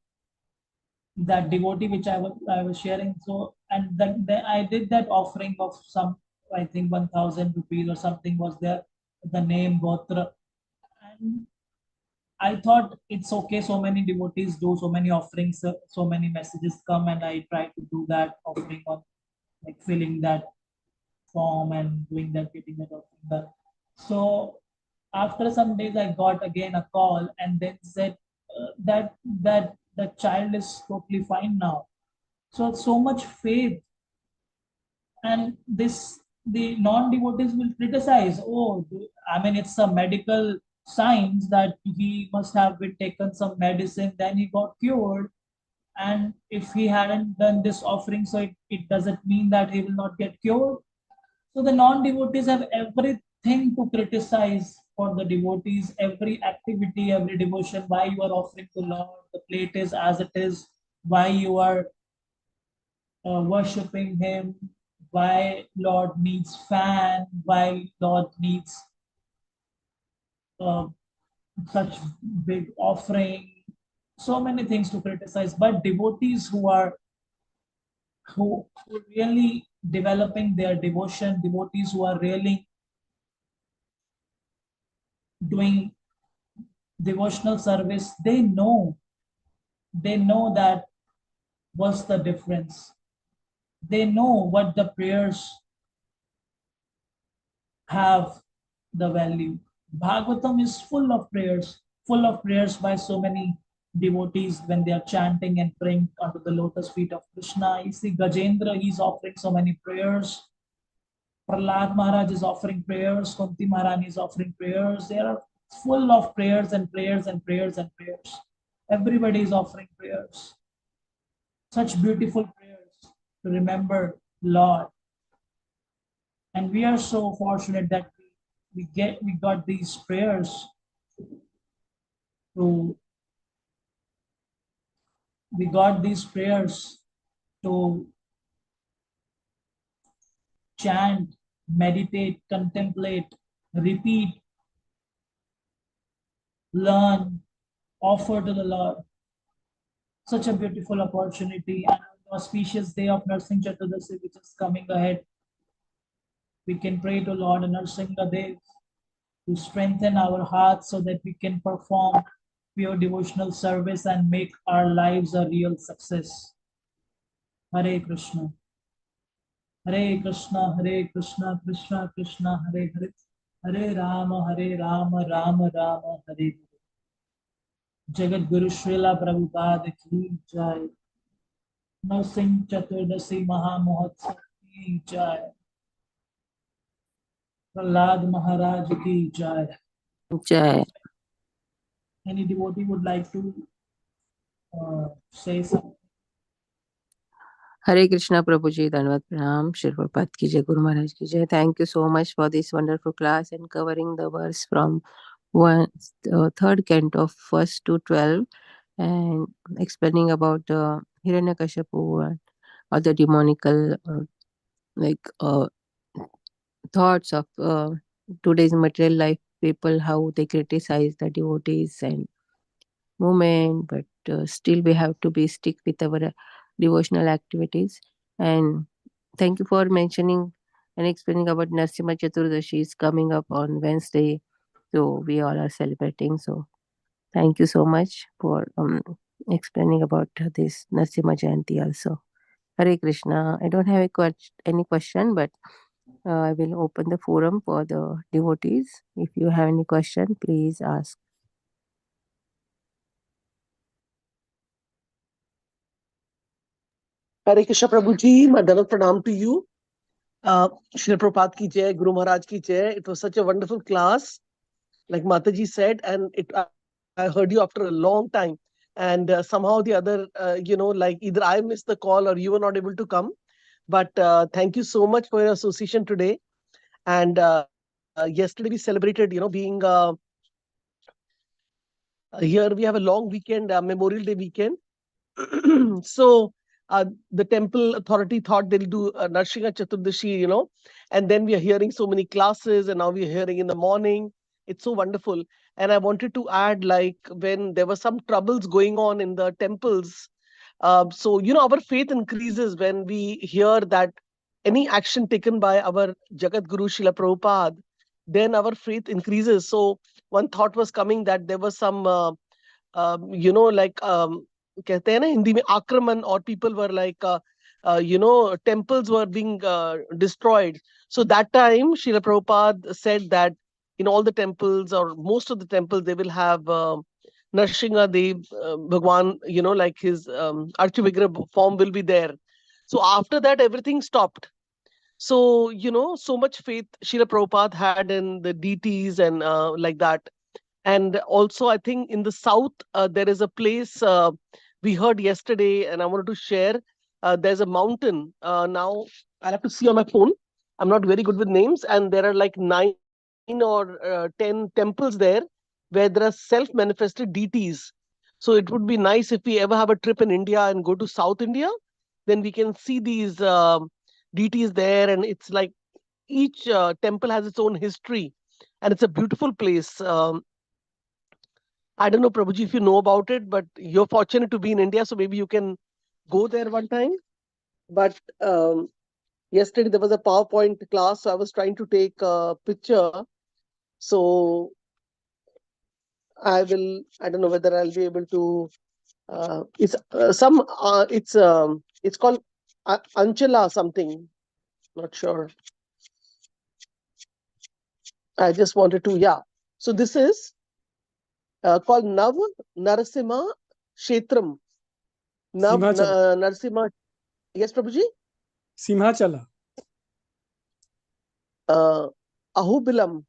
[SPEAKER 3] that devotee which I was sharing. So, and then I did that offering of some, I think 1,000 rupees or something was there, the name Gotra. And I thought it's okay, so many devotees do so many offerings, so many messages come, and I try to do that offering on, like filling that form and doing that, getting that offering done. So after some days, I got again a call, and then said that the child is totally fine now. So much faith, and the non-devotees will criticize. Oh, I mean, it's a medical signs that he must have been taken some medicine, then he got cured. And if he hadn't done this offering, so it doesn't mean that he will not get cured. So the non-devotees have everything to criticize for the devotees, every activity, every devotion, why you are offering to Lord, the plate is as it is, why you are worshipping him, why Lord needs fan, why Lord needs uh, such big offering, so many things to criticize. But devotees who really developing their devotion, devotees who are really doing devotional service, they know that what's the difference. They know what the prayers have the value. Bhagavatam is full of prayers by so many devotees when they are chanting and praying under the lotus feet of Krishna. You see, Gajendra, he's offering so many prayers. Prahlad Maharaj is offering prayers. Kunti Maharani is offering prayers. They are full of prayers and prayers and prayers and prayers. Everybody is offering prayers. Such beautiful prayers to remember Lord. And we are so fortunate that we got these prayers to we got these prayers to chant, meditate, contemplate, repeat, learn, offer to the Lord. Such a beautiful opportunity, and on the auspicious day of Narsingh Chaturdasi, which is coming ahead, we can pray to Lord Narsingha Dev to strengthen our hearts so that we can perform pure devotional service and make our lives a real success. Hare Krishna. Hare Krishna, Hare Krishna, Krishna Krishna, Hare Hare, Hare Rama, Rama Rama, Hare Hare. Jagat Guru Srila Prabhupada ki jai. Narsingh Chaturdasi Mahamahotsav ki jai. Prahlad Maharaj ki jai.
[SPEAKER 1] Jai.
[SPEAKER 3] Any devotee would like to say something?
[SPEAKER 1] Hare Krishna Prabhuji, Dhanavad Pranam, Shri Prabhupada ki jai, Guru Maharaj ki jai. Thank you so much for this wonderful class and covering the verse from third canto of 1 to 12 and explaining about Hiranyakashipu or the demonical thoughts of today's material life people, how they criticize the devotees and movement, but still we have to be stick with our devotional activities. And thank you for mentioning and explaining about Narsimha Chaturdashi is coming up on Wednesday, so we all are celebrating. So thank you so much for explaining about this Narsimha Jayanti also. Hare Krishna. I don't have any question, but I will open the forum for the devotees. If you have any question, please ask.
[SPEAKER 4] Hare Krishna Prabhuji, my Danat Pranam to you. Shri Prabhupada ki jai, Guru Maharaj ki jai. It was such a wonderful class, like Mataji said, and I heard you after a long time. And somehow the other, like either I missed the call or you were not able to come. But thank you so much for your association today. And yesterday we celebrated, being here we have a long weekend, Memorial Day weekend. So the temple authority thought they'll do Narsinga Chaturdashi, and then we are hearing so many classes, and now we are hearing in the morning. It's so wonderful. And I wanted to add, like, when there were some troubles going on in the temples, so, our faith increases when we hear that any action taken by our Jagat Guru Srila Prabhupada, then our faith increases. So one thought was coming that there was some like कहते हैं ना हिंदी में आक्रमण, or people were like temples were being destroyed. So that time Srila Prabhupada said that in all the temples or most of the temples they will have Narsingha Dev Bhagwan, like his Archavigra form will be there. So after that everything stopped. So so much faith Srila Prabhupada had in the deities and like that. And also, I think in the south, there is a place we heard yesterday, and I wanted to share. There's a mountain. Now, I'll have to see on my phone. I'm not very good with names, and there are like 9 or 10 temples there where there are self-manifested deities. So it would be nice if we ever have a trip in India and go to South India, then we can see these deities there, and it's like each temple has its own history, and it's a beautiful place. I don't know, Prabhuji, if you know about it, but you're fortunate to be in India, so maybe you can go there one time. But yesterday there was a PowerPoint class, so I was trying to take a picture. So I don't know whether I'll be able to. It's called Anchala something. Not sure. I just wanted to, yeah. So this is called Nav Narasimha Kshetram.
[SPEAKER 5] Simhachala.
[SPEAKER 4] Narasimha. Yes, Prabhuji?
[SPEAKER 5] Simhachala.
[SPEAKER 4] Ahubilam.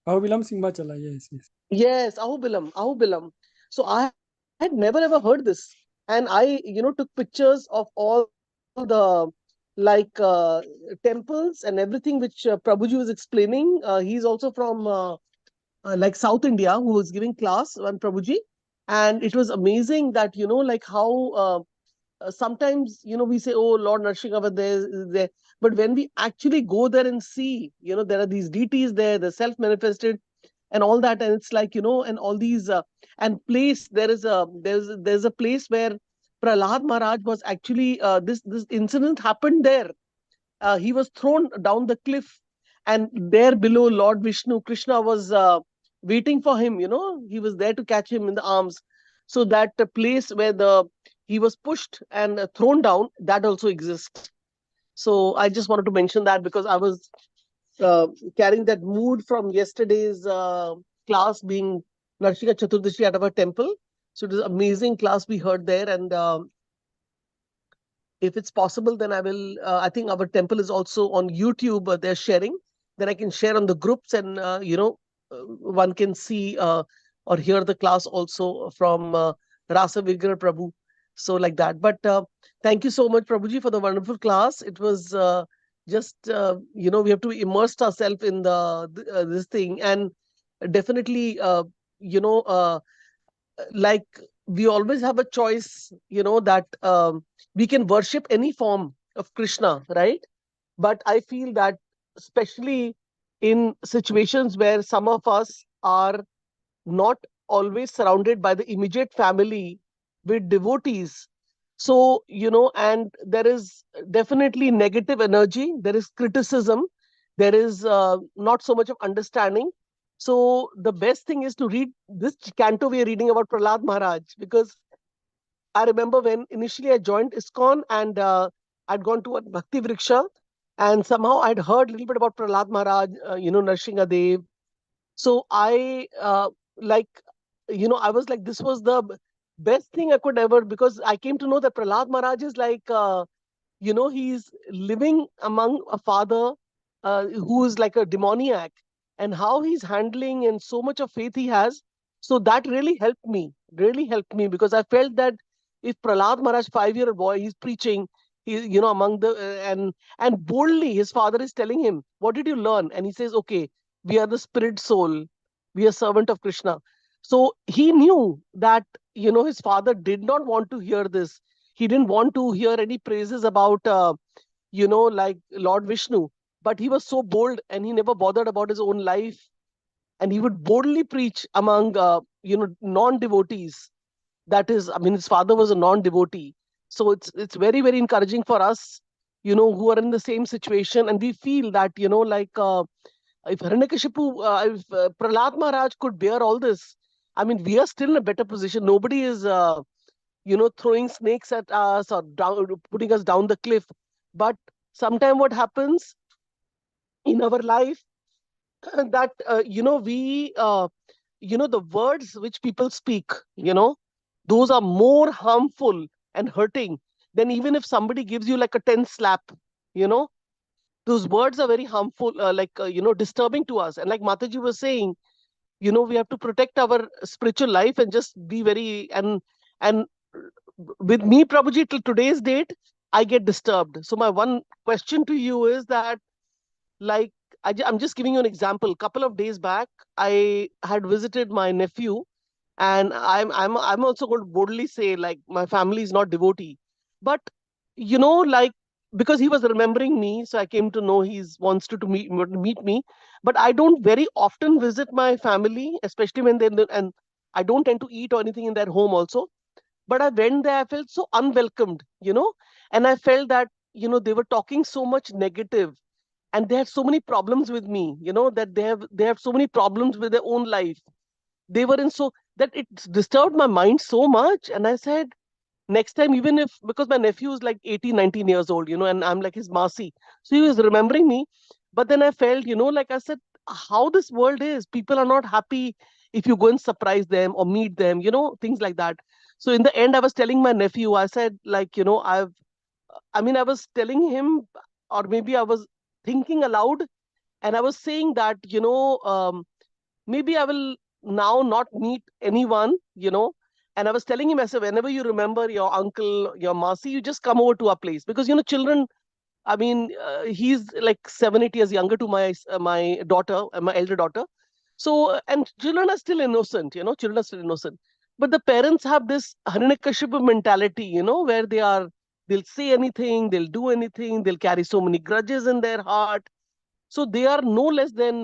[SPEAKER 5] Ahubilam Simhachala. Yes, yes.
[SPEAKER 4] Yes, Ahubilam. So I had never ever heard this. And I, took pictures of all the like temples and everything which Prabhuji was explaining. He's also from like South India who was giving class on Prabhuji. And it was amazing that, like how sometimes we say, oh, Lord Narsinghava there is there, but when we actually go there and see, there are these deities there, they're self-manifested and all that, and it's like, and all these and place, there's a place where Prahlad Maharaj was actually this incident happened there. He was thrown down the cliff, and there below Lord Vishnu, Krishna was waiting for him. He was there to catch him in the arms. So that place where he was pushed and thrown down, that also exists. So I just wanted to mention that because I was carrying that mood from yesterday's class, being Narshika Chaturdashi at our temple. So it was an amazing class we heard there, and if it's possible, then I will. I think our temple is also on YouTube. They're sharing. Then I can share on the groups, and one can see or hear the class also from Rasa Vigra Prabhu. So like that. But thank you so much, Prabhuji, for the wonderful class. It was just we have to immerse ourselves in this thing, and definitely like we always have a choice, that we can worship any form of Krishna, right? But I feel that especially in situations where some of us are not always surrounded by the immediate family with devotees, so and there is definitely negative energy, there is criticism, there is not so much of understanding. So the best thing is to read this canto we are reading about Prahlad Maharaj, because I remember when initially I joined ISKCON, and I'd gone to a Bhakti Vriksha, and somehow I'd heard a little bit about Prahlad Maharaj, Narsingha Dev. So I like, I was like, this was the best thing I could ever, because I came to know that Prahlad Maharaj is like, he's living among a father who is like a demoniac, and how he's handling and so much of faith he has. So that really helped me, because I felt that if Prahlad Maharaj, 5-year-old boy, he's preaching, among the, and boldly his father is telling him, what did you learn? And he says, okay, we are the spirit soul, we are servant of Krishna. So he knew that, his father did not want to hear this. He didn't want to hear any praises about, like Lord Vishnu. But he was so bold, and he never bothered about his own life. And he would boldly preach among, non-devotees. That is, I mean, his father was a non-devotee. So it's very, very encouraging for us, who are in the same situation. And we feel that, like if Hiranyakashipu, if Prahlad Maharaj could bear all this, I mean, we are still in a better position. Nobody is, throwing snakes at us or down, putting us down the cliff. But sometime what happens in our life, that, the words which people speak, those are more harmful and hurting than even if somebody gives you like a 10 slap, you know, those words are very harmful, disturbing to us. And like Mataji was saying, we have to protect our spiritual life and just be very, and with me, Prabhuji, till today's date, I get disturbed. So my one question to you is that, like, I'm just giving you an example. A couple of days back, I had visited my nephew, and I'm also going to boldly say, like, my family is not devotee, but like, because he was remembering me, so I came to know he's wants to meet me. But I don't very often visit my family, especially when and I don't tend to eat or anything in their home also. But I went there, I felt so unwelcomed, and I felt that they were talking so much negative, and they had so many problems with me, that they have so many problems with their own life. They were in, so that it disturbed my mind so much. And I said, next time, even if, because my nephew is like 18, 19 years old, and I'm like his Masi, so he was remembering me. But then I felt, like I said, how this world is, people are not happy if you go and surprise them or meet them, things like that. So in the end, I was telling my nephew, I said, like, I was telling him, or maybe I was thinking aloud, and I was saying that, maybe I will now not meet anyone, And I was telling him, I said, whenever you remember your uncle, your Masi, you just come over to our place. Because, children, he's like 7, 8 years younger to my daughter, my elder daughter. So, and children are still innocent, children are still innocent. But the parents have this Hiranyakashipu mentality, where they'll say anything, they'll do anything, they'll carry so many grudges in their heart. So they are no less than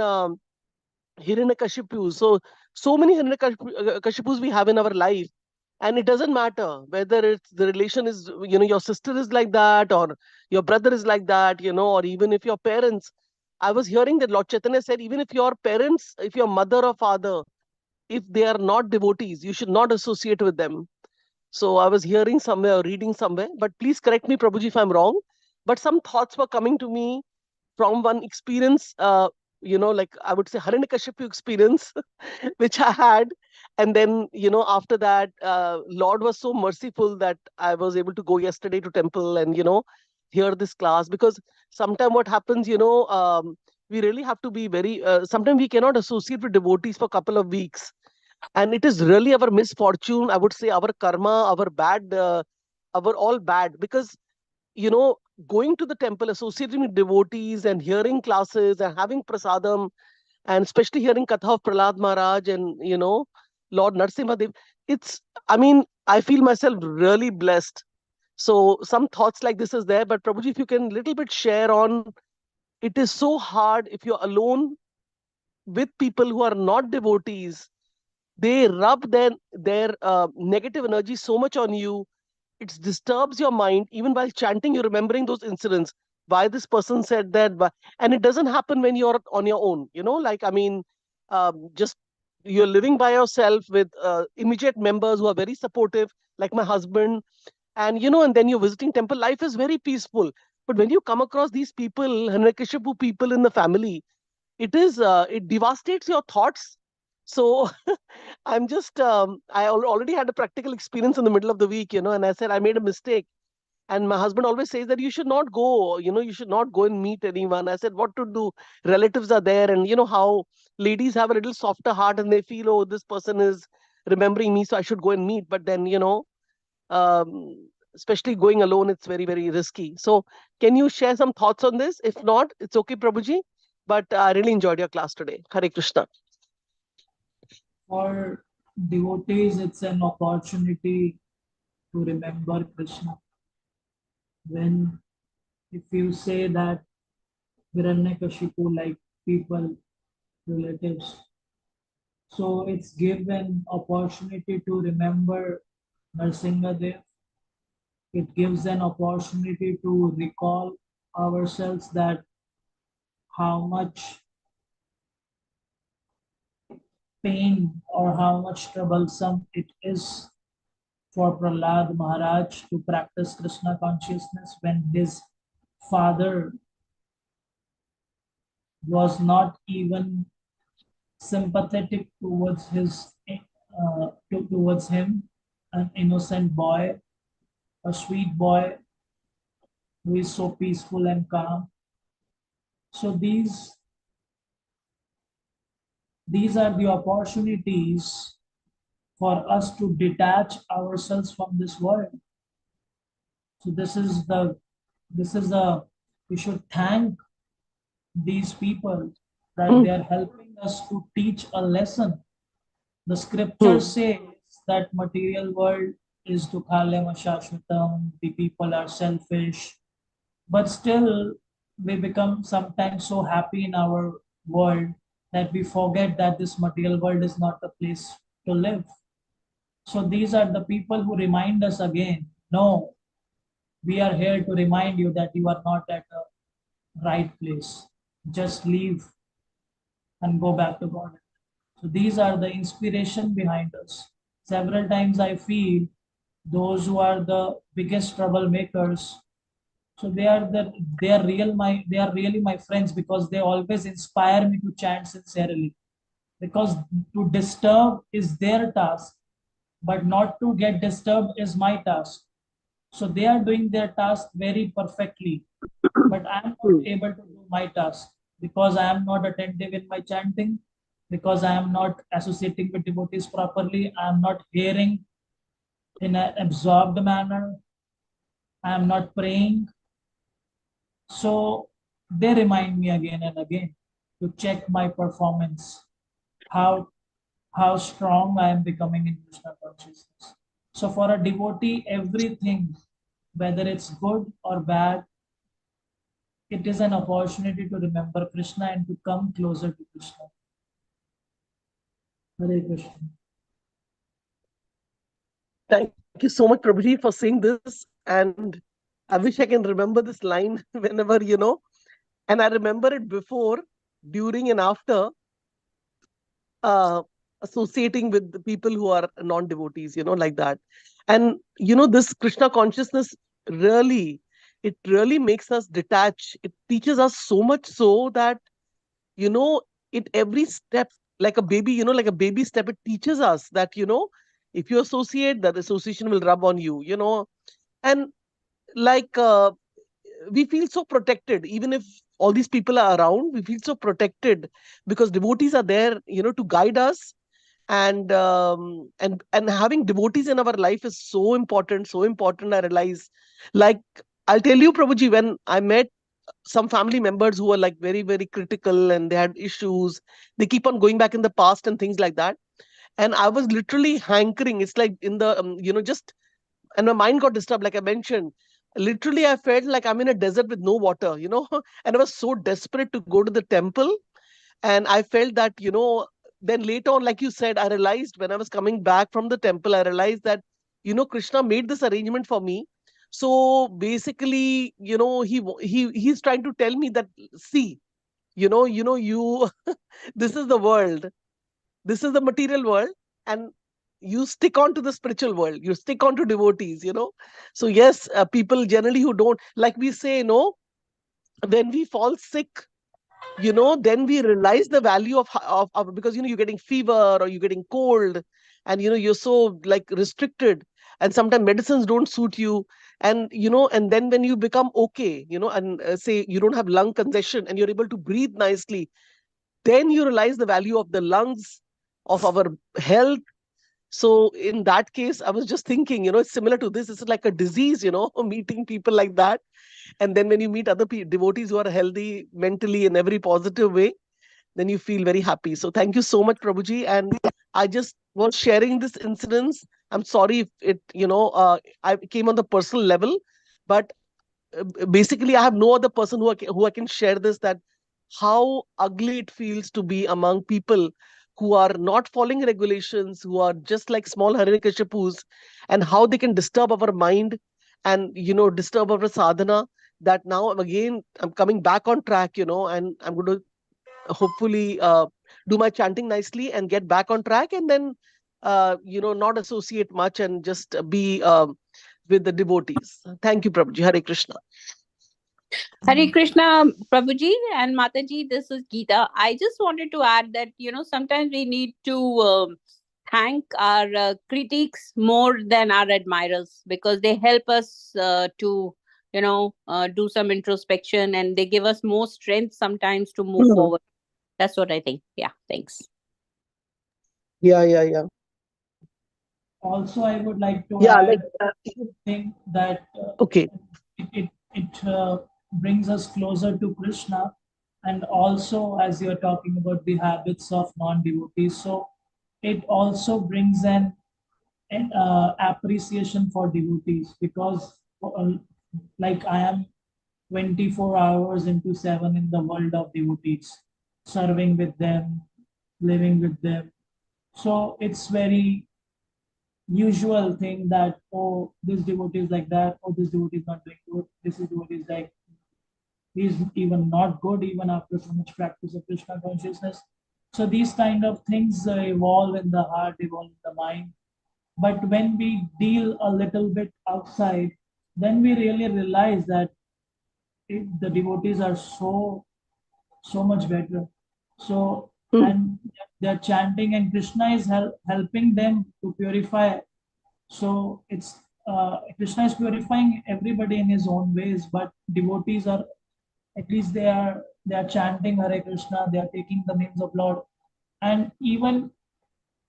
[SPEAKER 4] Hiranyakashipus. So many Hiranyakashipus we have in our life. And it doesn't matter whether it's the relation is, your sister is like that, or your brother is like that, or even if your parents. I was hearing that Lord Chaitanya said, even if your parents, if your mother or father, if they are not devotees, you should not associate with them. So I was hearing somewhere or reading somewhere, but please correct me, Prabhuji, if I'm wrong. But some thoughts were coming to me from one experience, like I would say Hiranyakashipu experience, which I had. And then, after that, Lord was so merciful that I was able to go yesterday to temple and, hear this class. Because sometimes what happens, we really have to be very, sometimes we cannot associate with devotees for a couple of weeks. And it is really our misfortune, I would say, our karma, our bad, our all bad. Because you know, going to the temple, associating with devotees and hearing classes and having prasadam, and especially hearing Katha of Prahlad Maharaj and, Lord Narsimhadev, I feel myself really blessed. So some thoughts like this is there, but Prabhuji, if you can little bit share on, it is so hard if you're alone with people who are not devotees. They rub their negative energy so much on you, it disturbs your mind. Even while chanting, you're remembering those incidents, why this person said that. And it doesn't happen when you're on your own, just you're living by yourself with immediate members who are very supportive, like my husband. And and then you're visiting temple, life is very peaceful. But when you come across these people, Hiranyakashipu people in the family, it devastates your thoughts. So I'm just already had a practical experience in the middle of the week, and I said I made a mistake. And my husband always says that you should not go, you should not go and meet anyone. I said, what to do? Relatives are there, and you know how ladies have a little softer heart and they feel, oh, this person is remembering me, so I should go and meet. But then, especially going alone, it's very, very risky. So can you share some thoughts on this? If not, it's okay, Prabhuji. But I really enjoyed your class today. Hare Krishna.
[SPEAKER 3] For devotees, it's an opportunity to remember Krishna. When, if you say that Hiranyakashipu, like people, relatives, so it's given opportunity to remember Narsingadev. It gives an opportunity to recall ourselves that how much pain or how much troublesome it is for Prahlad Maharaj to practice Krishna consciousness when his father was not even sympathetic towards towards him, an innocent boy, a sweet boy who is so peaceful and calm. So these are the opportunities for us to detach ourselves from this world. So we should thank these people that they are helping us to teach a lesson. The scripture says that material world is dukhalema shashvatam, the people are selfish, but still we become sometimes so happy in our world that we forget that this material world is not the place to live. So these are the people who remind us again, no, we are here to remind you that you are not at the right place. Just leave and go back to God. So these are the inspiration behind us. Several times I feel those who are the biggest troublemakers, so they are they are really my friends, because they always inspire me to chant sincerely. Because to disturb is their task, but not to get disturbed is my task. So they are doing their task very perfectly, but I am not able to do my task because I am not attentive in my chanting, because I am not associating with devotees properly, I am not hearing in an absorbed manner, I am not praying. So they remind me again and again to check my performance, how strong I am becoming in Krishna consciousness. So for a devotee, everything, whether it's good or bad, it is an opportunity to remember Krishna and to come closer to Krishna. Hare Krishna.
[SPEAKER 4] Thank you so much, Prabhuji, for saying this. And I wish I can remember this line whenever, and I remember it before, during, and after associating with the people who are non-devotees, like that. And, this Krishna consciousness really, it really makes us detach. It teaches us so much so that, it every step, like a baby, like a baby step, it teaches us that, if you associate, that association will rub on you, and like we feel so protected. Even if all these people are around, we feel so protected because devotees are there, to guide us. And having devotees in our life is so important, so important. I realize, like, I'll tell you, Prabhuji, when I met some family members who were like very, very critical and they had issues, they keep on going back in the past and things like that. And I was literally hankering. It's like in the just, and my mind got disturbed, like I mentioned. Literally, I felt like I'm in a desert with no water, and I was so desperate to go to the temple. And I felt that, then later on, like you said, I realized when I was coming back from the temple, I realized that, Krishna made this arrangement for me. So basically, he's trying to tell me that, see, you this is the world, this is the material world, and you stick on to the spiritual world, you stick on to devotees. So yes, people generally who don't, like we say, when we fall sick, then we realize the value of because you're getting fever or you're getting cold, and you're so like restricted, and sometimes medicines don't suit you. And and then when you become okay, and say you don't have lung congestion and you're able to breathe nicely, then you realize the value of the lungs, of our health. So in that case, I was just thinking, it's similar to this. It's like a disease, meeting people like that. And then when you meet other devotees who are healthy mentally in every positive way, then you feel very happy. So thank you so much, Prabhuji. And I just was sharing this incidents. I'm sorry if it, I came on the personal level, but basically I have no other person who I can share this, that how ugly it feels to be among people who are not following regulations, who are just like small Hiranyakashipus, and how they can disturb our mind and disturb our sadhana. That now again I'm coming back on track, and I'm going to hopefully do my chanting nicely and get back on track, and then not associate much and just be with the devotees. Thank you, Prabhuji. Hare Krishna.
[SPEAKER 6] Hare Krishna, Prabhuji and Mataji, this is Geeta. I just wanted to add that, sometimes we need to thank our critics more than our admirers, because they help us to, do some introspection, and they give us more strength sometimes to move forward. That's what I think. Yeah, thanks.
[SPEAKER 4] Yeah.
[SPEAKER 3] Also, I would like to
[SPEAKER 4] Yeah,
[SPEAKER 3] add
[SPEAKER 4] like
[SPEAKER 3] thing that
[SPEAKER 4] okay.
[SPEAKER 3] it brings us closer to Krishna, and also as you're talking about the habits of non-devotees, so it also brings an appreciation for devotees, because like I am 24 hours into 7 in the world of devotees, serving with them, living with them. So it's very usual thing that, oh, this devotee is like that, oh, this devotee is not doing good, this is devotee is like, he's even not good even after so much practice of Krishna consciousness. So these kind of things evolve in the heart, evolve in the mind. But when we deal a little bit outside, then we really realize that the devotees are so much better. So, and they're chanting, and Krishna is helping them to purify. So it's Krishna is purifying everybody in his own ways, but devotees are, at least they are chanting Hare Krishna, they are taking the names of Lord. And even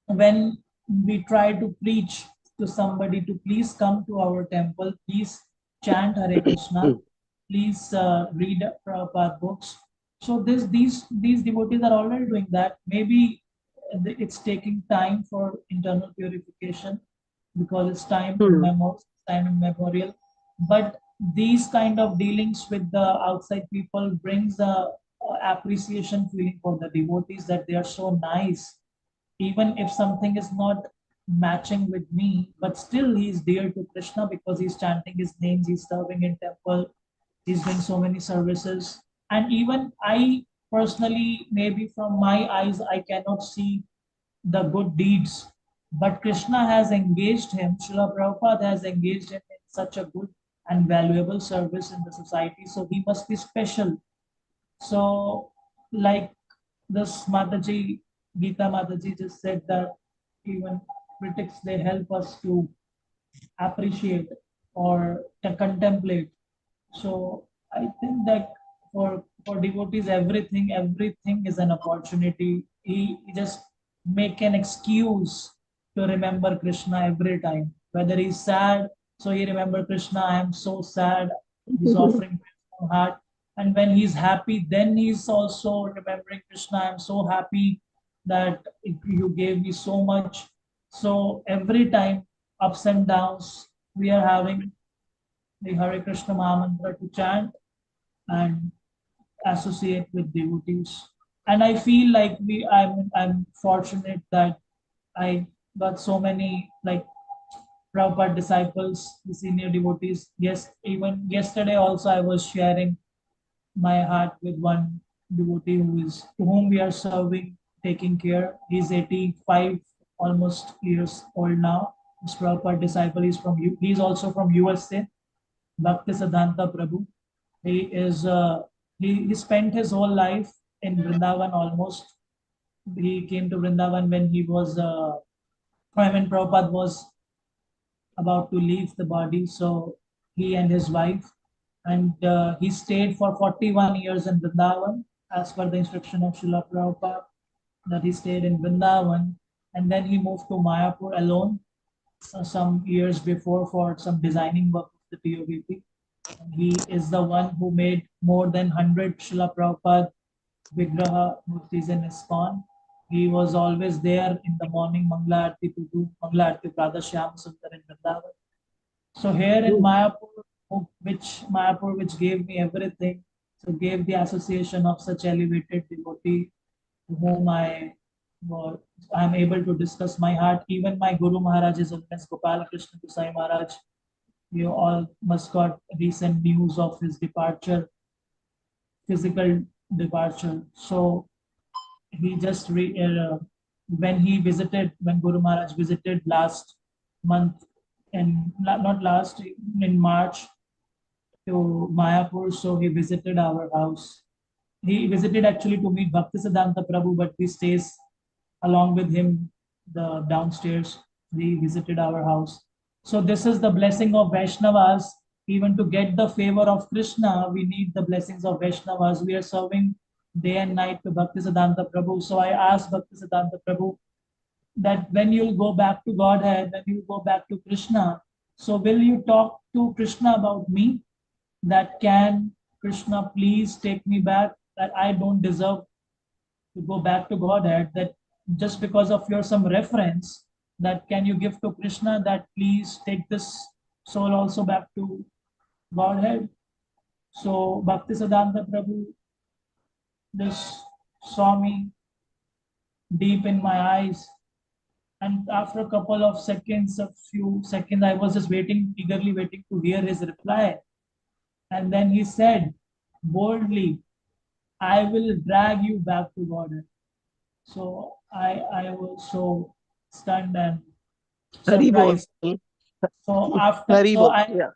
[SPEAKER 3] when we try to preach to somebody to please come to our temple, please chant Hare Krishna, please read Prabhupada books. So these devotees are already doing that. Maybe it's taking time for internal purification, because it's time immemorial. But these kind of dealings with the outside people brings a appreciation feeling for the devotees, that they are so nice, even if something is not matching with me, but still he's dear to Krishna because he's chanting his names, he's serving in temple, he's doing so many services. And even I personally, maybe from my eyes, I cannot see the good deeds, but Krishna has engaged him, Srila Prabhupada has engaged him in such a good and valuable service in the society, so he must be special. So, like this Mataji, Gita Mataji just said that even critics, they help us to appreciate or to contemplate. So I think that for devotees, everything is an opportunity. He just make an excuse to remember Krishna every time. Whether he's sad, so he remember Krishna. I am so sad. He's offering Krishna heart. And when he's happy, then he's also remembering Krishna. I am so happy that you gave me so much. So every time, ups and downs, we are having the Hare Krishna Mahamantra to chant and associate with devotees. And I feel like I'm fortunate that I got so many like Prabhupada disciples, the senior devotees. Yes, even yesterday also I was sharing my heart with one devotee to whom we are serving, taking care. He's 85, almost years old now. This Prabhupada disciple is he's also from USA, Bhakti Siddhanta Prabhu. He is he spent his whole life in Vrindavan almost. He came to Vrindavan when he was when Prabhupada was about to leave the body. So he and his wife, and he stayed for 41 years in Vrindavan as per the instruction of Srila Prabhupada, that he stayed in Vrindavan, and then he moved to Mayapur alone some years before for some designing work of the TOVP. He is the one who made more than 100 Srila Prabhupada Vigraha Murtis in ISKCON. He was always there in the morning, Mangla Aarti to do Mangla Aarti Prada Shyam Sundar in Vrindavan. So here in Mayapur, which gave me everything, so gave the association of such elevated devotee to whom I am able to discuss my heart. Even my Guru Maharaj is Holiness Gopal Krishna Gosai Maharaj. You all must got recent news of his departure, physical departure. So he just when Guru Maharaj visited last month, and not last, in March, to Mayapur, so he visited our house. He visited actually to meet Bhakti Siddhanta Prabhu, but we stays along with him the downstairs. He visited our house. So this is the blessing of Vaishnavas. Even to get the favor of Krishna, we need the blessings of Vaishnavas. We are serving day and night to Bhakti Siddhanta Prabhu. So I asked Bhakti Siddhanta Prabhu that when you'll go back to Godhead, when you go back to Krishna, so will you talk to Krishna about me? That can Krishna please take me back? That I don't deserve to go back to Godhead. That just because of your some reference, that can you give to Krishna that please take this soul also back to Godhead? So Bhaktisiddhanta Prabhu just saw me deep in my eyes, and after a couple of seconds, a few seconds, I was just waiting, eagerly waiting to hear his reply. And then he said boldly, I will drag you back to Godhead. So I was so stunned and
[SPEAKER 4] Haribol.
[SPEAKER 3] surprised. So after
[SPEAKER 4] Haribol. Yeah.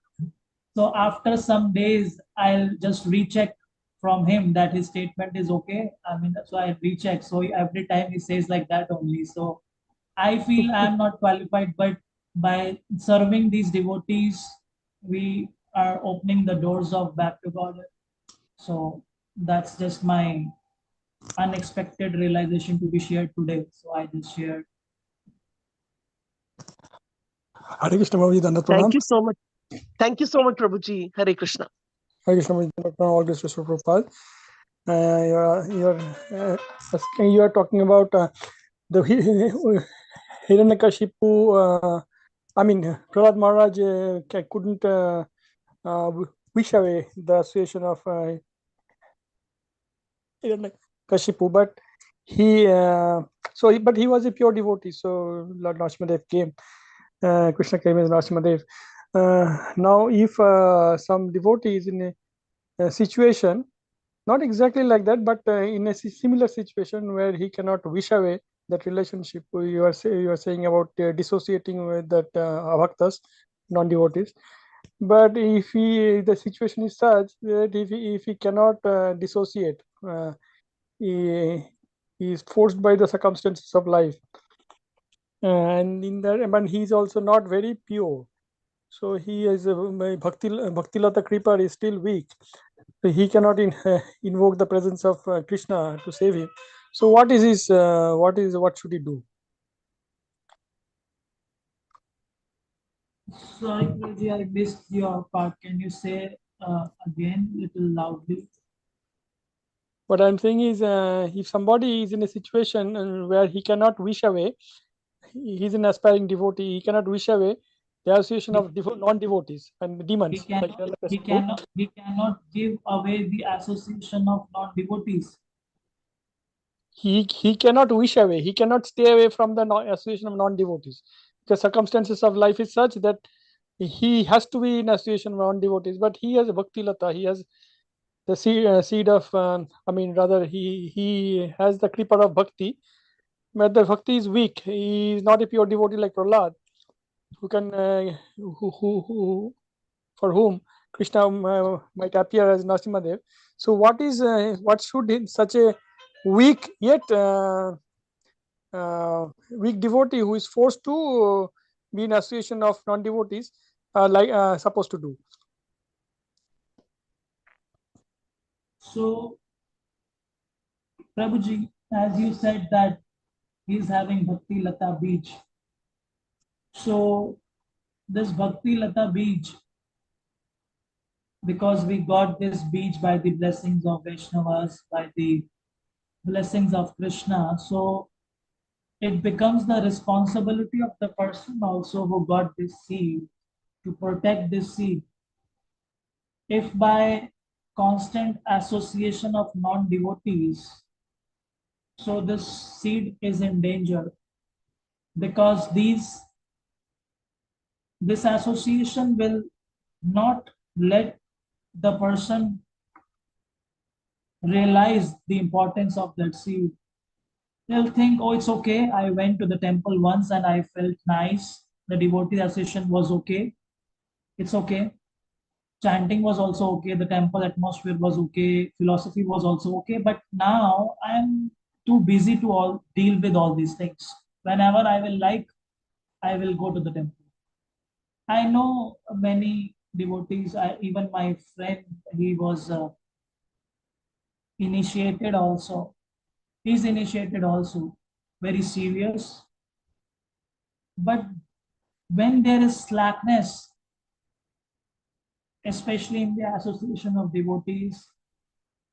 [SPEAKER 3] so after some days, I'll just recheck from him that his statement is okay. I mean, so I recheck. So every time he says like that only. So I feel I'm not qualified, but by serving these devotees, we are opening the doors of back to God. So that's just my unexpected realization to be shared today. So I just shared.
[SPEAKER 5] Hare Krishna Prabhuji, Dandavat
[SPEAKER 4] Thank
[SPEAKER 5] Pranam.
[SPEAKER 4] you so much. Thank you so much, Prabhuji. Hare Krishna.
[SPEAKER 5] Hare Krishna Prabhuji, Dandavat Pranam. All grace to Srila Prabhupada. You are talking about the Hiranyakashipu. I mean, Prahlad Maharaj couldn't wish away the association of Hiranyakashipu, but he but he was a pure devotee. So Lord Narasimhadev came. Krishna came as Narasimhadev. Now, if some devotee is in a situation, not exactly like that, but in a similar situation where he cannot wish away that relationship, you are saying about dissociating with that abhaktas, non-devotees. But if the situation is such that if he cannot dissociate, he is forced by the circumstances of life, and in that, but he is also not very pure. So he is Bhaktilata Kripa is still weak. So he cannot invoke the presence of Krishna to save him. So what should he do?
[SPEAKER 3] Sorry, Guruji, I missed your part. Can you say again little loudly?
[SPEAKER 5] What I'm saying is, if somebody is in a situation where he cannot wish away, he's an aspiring devotee, he cannot wish away the association of non-devotees and demons.
[SPEAKER 3] He cannot give away the association of non-devotees.
[SPEAKER 5] He cannot wish away. He cannot stay away from the association of non-devotees. The circumstances of life is such that he has to be in association of non-devotees. But he has a bhakti lata. He has the seed of. He has the kripa of bhakti. But the bhakti is weak. He is not a pure devotee like Prahlad, who can for whom Krishna might appear as Narasimhadev. So what should in such a weak yet weak devotee who is forced to be in association of non-devotees supposed to do?
[SPEAKER 3] So, Prabhuji, as you said that he's having Bhakti Lata Beach. So this Bhakti Lata Beach, because we got this beach by the blessings of Vaishnavas, by the blessings of Krishna, so it becomes the responsibility of the person also who got this seed to protect this seed. If by constant association of non-devotees, so this seed is in danger, because this association will not let the person realize the importance of that seed. They'll think, oh, it's okay. I went to the temple once and I felt nice. The devotee association was okay. It's okay. Chanting was also okay. The temple atmosphere was okay. Philosophy was also okay. But now I'm too busy to deal with all these things. Whenever I will like, I will go to the temple. I know many devotees. Even my friend, he was initiated also. He's initiated also. Very serious. But when there is slackness, especially in the association of devotees,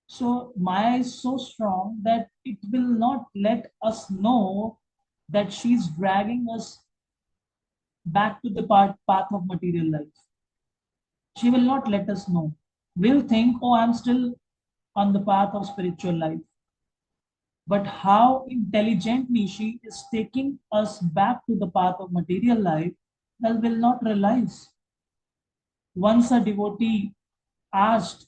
[SPEAKER 3] so Maya is so strong that it will not let us know that she's dragging us back to the path of material life. She will not let us know. We'll think, oh, I'm still on the path of spiritual life. But how intelligently she is taking us back to the path of material life, well, will not realize. Once a devotee asked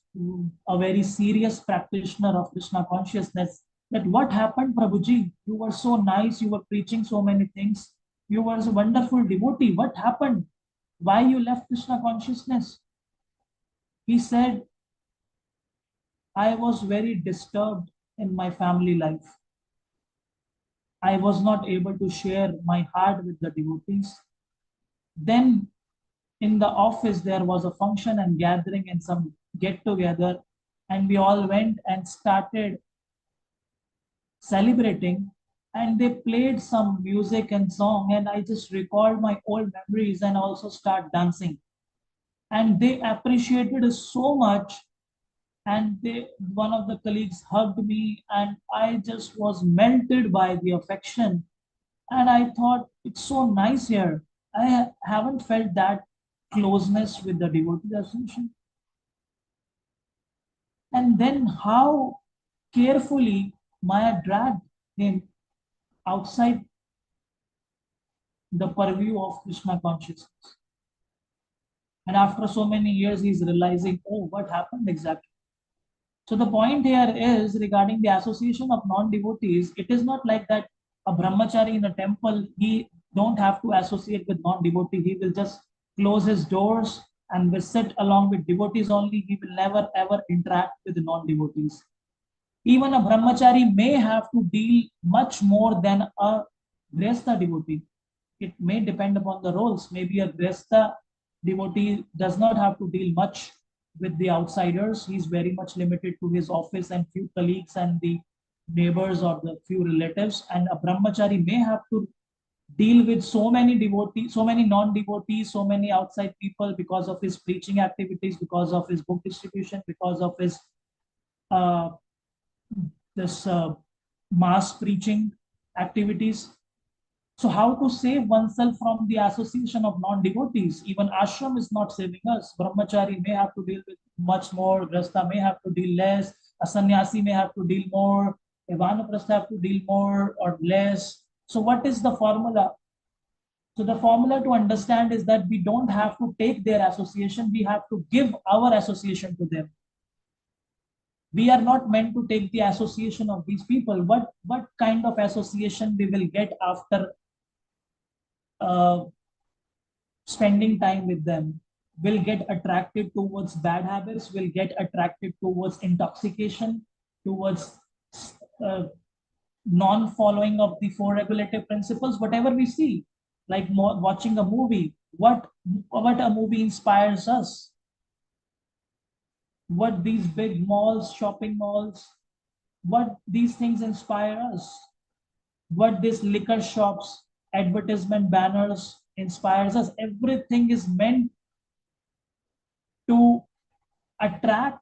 [SPEAKER 3] a very serious practitioner of Krishna consciousness that what happened, Prabhuji? You were so nice, you were preaching so many things, you were a wonderful devotee. What happened? Why you left Krishna consciousness? He said, I was very disturbed in my family life. I was not able to share my heart with the devotees. Then in the office, there was a function and gathering and some get together, and we all went and started celebrating. And they played some music and song, and I just recalled my old memories and also start dancing. And they appreciated it so much, and one of the colleagues hugged me, and I just was melted by the affection. And I thought, it's so nice here. I haven't felt that closeness with the devotee association. And then how carefully Maya dragged him outside the purview of Krishna consciousness. And after so many years, he's realizing, oh, what happened exactly? So the point here is regarding the association of non-devotees. It is not like that a brahmachari in a temple, he don't have to associate with non-devotee. He will just close his doors and will sit along with devotees only. He will never ever interact with the non-devotees. Even a brahmachari may have to deal much more than a grihastha devotee. It may depend upon the roles. Maybe a grihastha devotee does not have to deal much with the outsiders. He's very much limited to his office and few colleagues and the neighbors or the few relatives. And a brahmachari may have to deal with so many devotees, so many non-devotees, so many outside people because of his preaching activities, because of his book distribution, because of his uh, this mass preaching activities. So how to save oneself from the association of non-devotees? Even ashram is not saving us. Brahmachari may have to deal with much more. Grasta may have to deal less. A sannyasi may have to deal more. A vanaprastha have to deal more or less. So what is the formula? So the formula to understand is that we don't have to take their association. We have to give our association to them. We are not meant to take the association of these people. What kind of association we will get after spending time with them? Will get attracted towards bad habits, will get attracted towards intoxication, towards non-following of the four regulative principles. Whatever we see, like watching a movie, what a movie inspires us, what these big malls, shopping malls, what these things inspire us, what these liquor shops, advertisement banners inspires us. Everything is meant to attract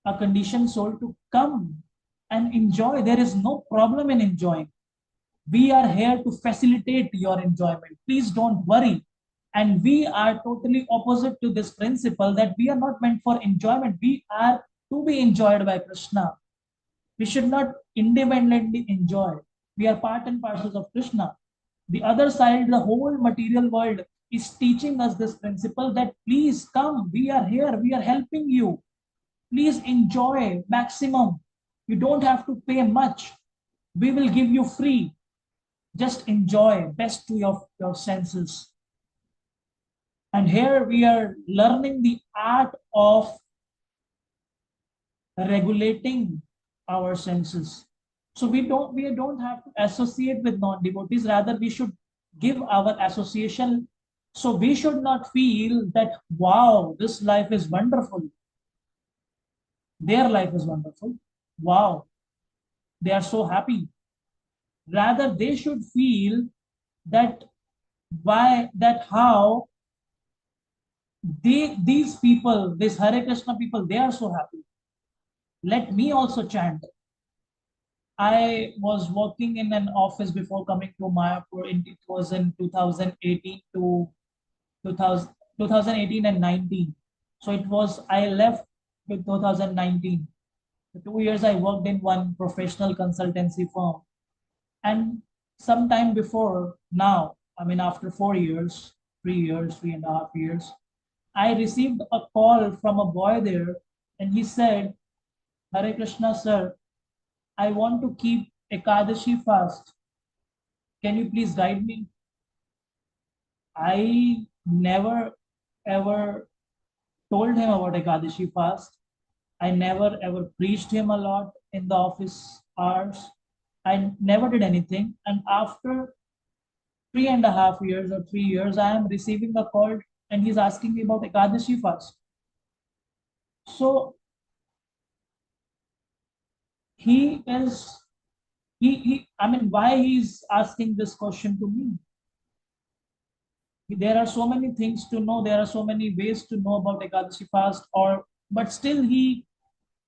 [SPEAKER 3] a conditioned soul to come and enjoy. There is no problem in enjoying. We are here to facilitate your enjoyment. Please don't worry. And we are totally opposite to this principle that we are not meant for enjoyment. We are to be enjoyed by Krishna. We should not independently enjoy. We are part and parcels of Krishna. The other side, the whole material world is teaching us this principle that please come, we are here, we are helping you. Please enjoy maximum. You don't have to pay much. We will give you free. Just enjoy best to your senses. And here we are learning the art of regulating our senses. So we don't have to associate with non-devotees. Rather, we should give our association. So we should not feel that, wow, this life is wonderful. Their life is wonderful. Wow, they are so happy. Rather, they should feel how these people, these Hare Krishna people, they are so happy. Let me also chant. I was working in an office before coming to Mayapur. It was in 2018 to 2000, 2018 and 19. So it was, I left with 2019. For 2 years, I worked in one professional consultancy firm. And sometime before now, I mean, after 4 years, 3 years, 3.5 years, I received a call from a boy there, and he said, Hare Krishna, sir, I want to keep Ekadashi fast. Can you please guide me? I never ever told him about Ekadashi fast. I never ever preached him a lot in the office hours. I never did anything. And after 3.5 years or 3 years, I am receiving a call and he's asking me about Ekadashi fast. So he is, I mean, why he's asking this question to me? There are so many things to know. There are so many ways to know about Ekadashi fast, but still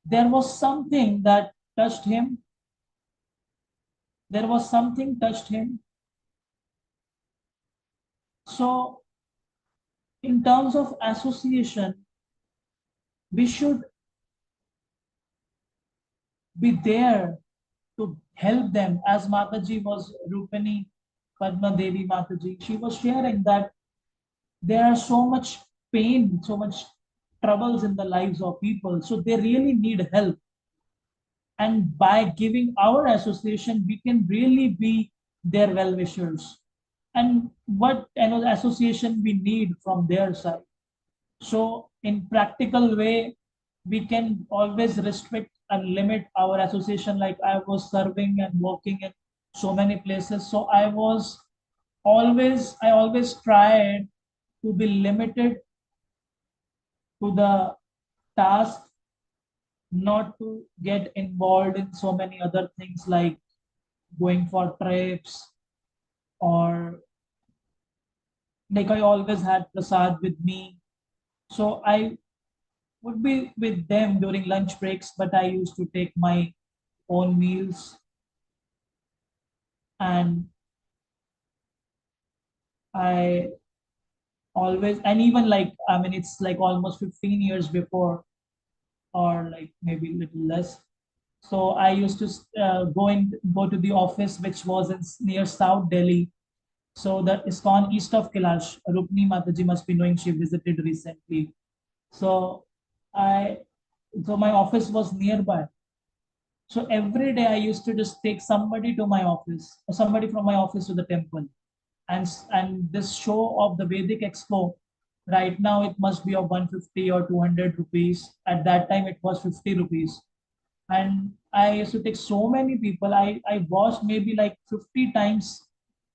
[SPEAKER 3] there was something that touched him. There was something touched him. So, in terms of association, we should be there to help them. As Mataji was Rupani Padma Devi Mataji, she was sharing that there are so much pain, so much troubles in the lives of people. So they really need help. And by giving our association, we can really be their well-wishers. And what kind of association we need from their side. So in practical way, we can always restrict and limit our association. Like I was serving and working in so many places. So I always tried to be limited to the task, not to get involved in so many other things like going for trips, or like I always had prasad with me. So I would be with them during lunch breaks, but I used to take my own meals. And I always, and even like, I mean, it's like almost 15 years before, or like maybe a little less. So I used to go to the office, which was near South Delhi. So the ISKCON east of Kailash, Rukmini Mataji must be knowing, she visited recently. So I, so my office was nearby. So every day I used to just take somebody to my office, or somebody from my office to the temple. And this show of the Vedic Expo, right now it must be of 150 or 200 rupees. At that time it was 50 rupees. And I used to take so many people. I watched maybe like 50 times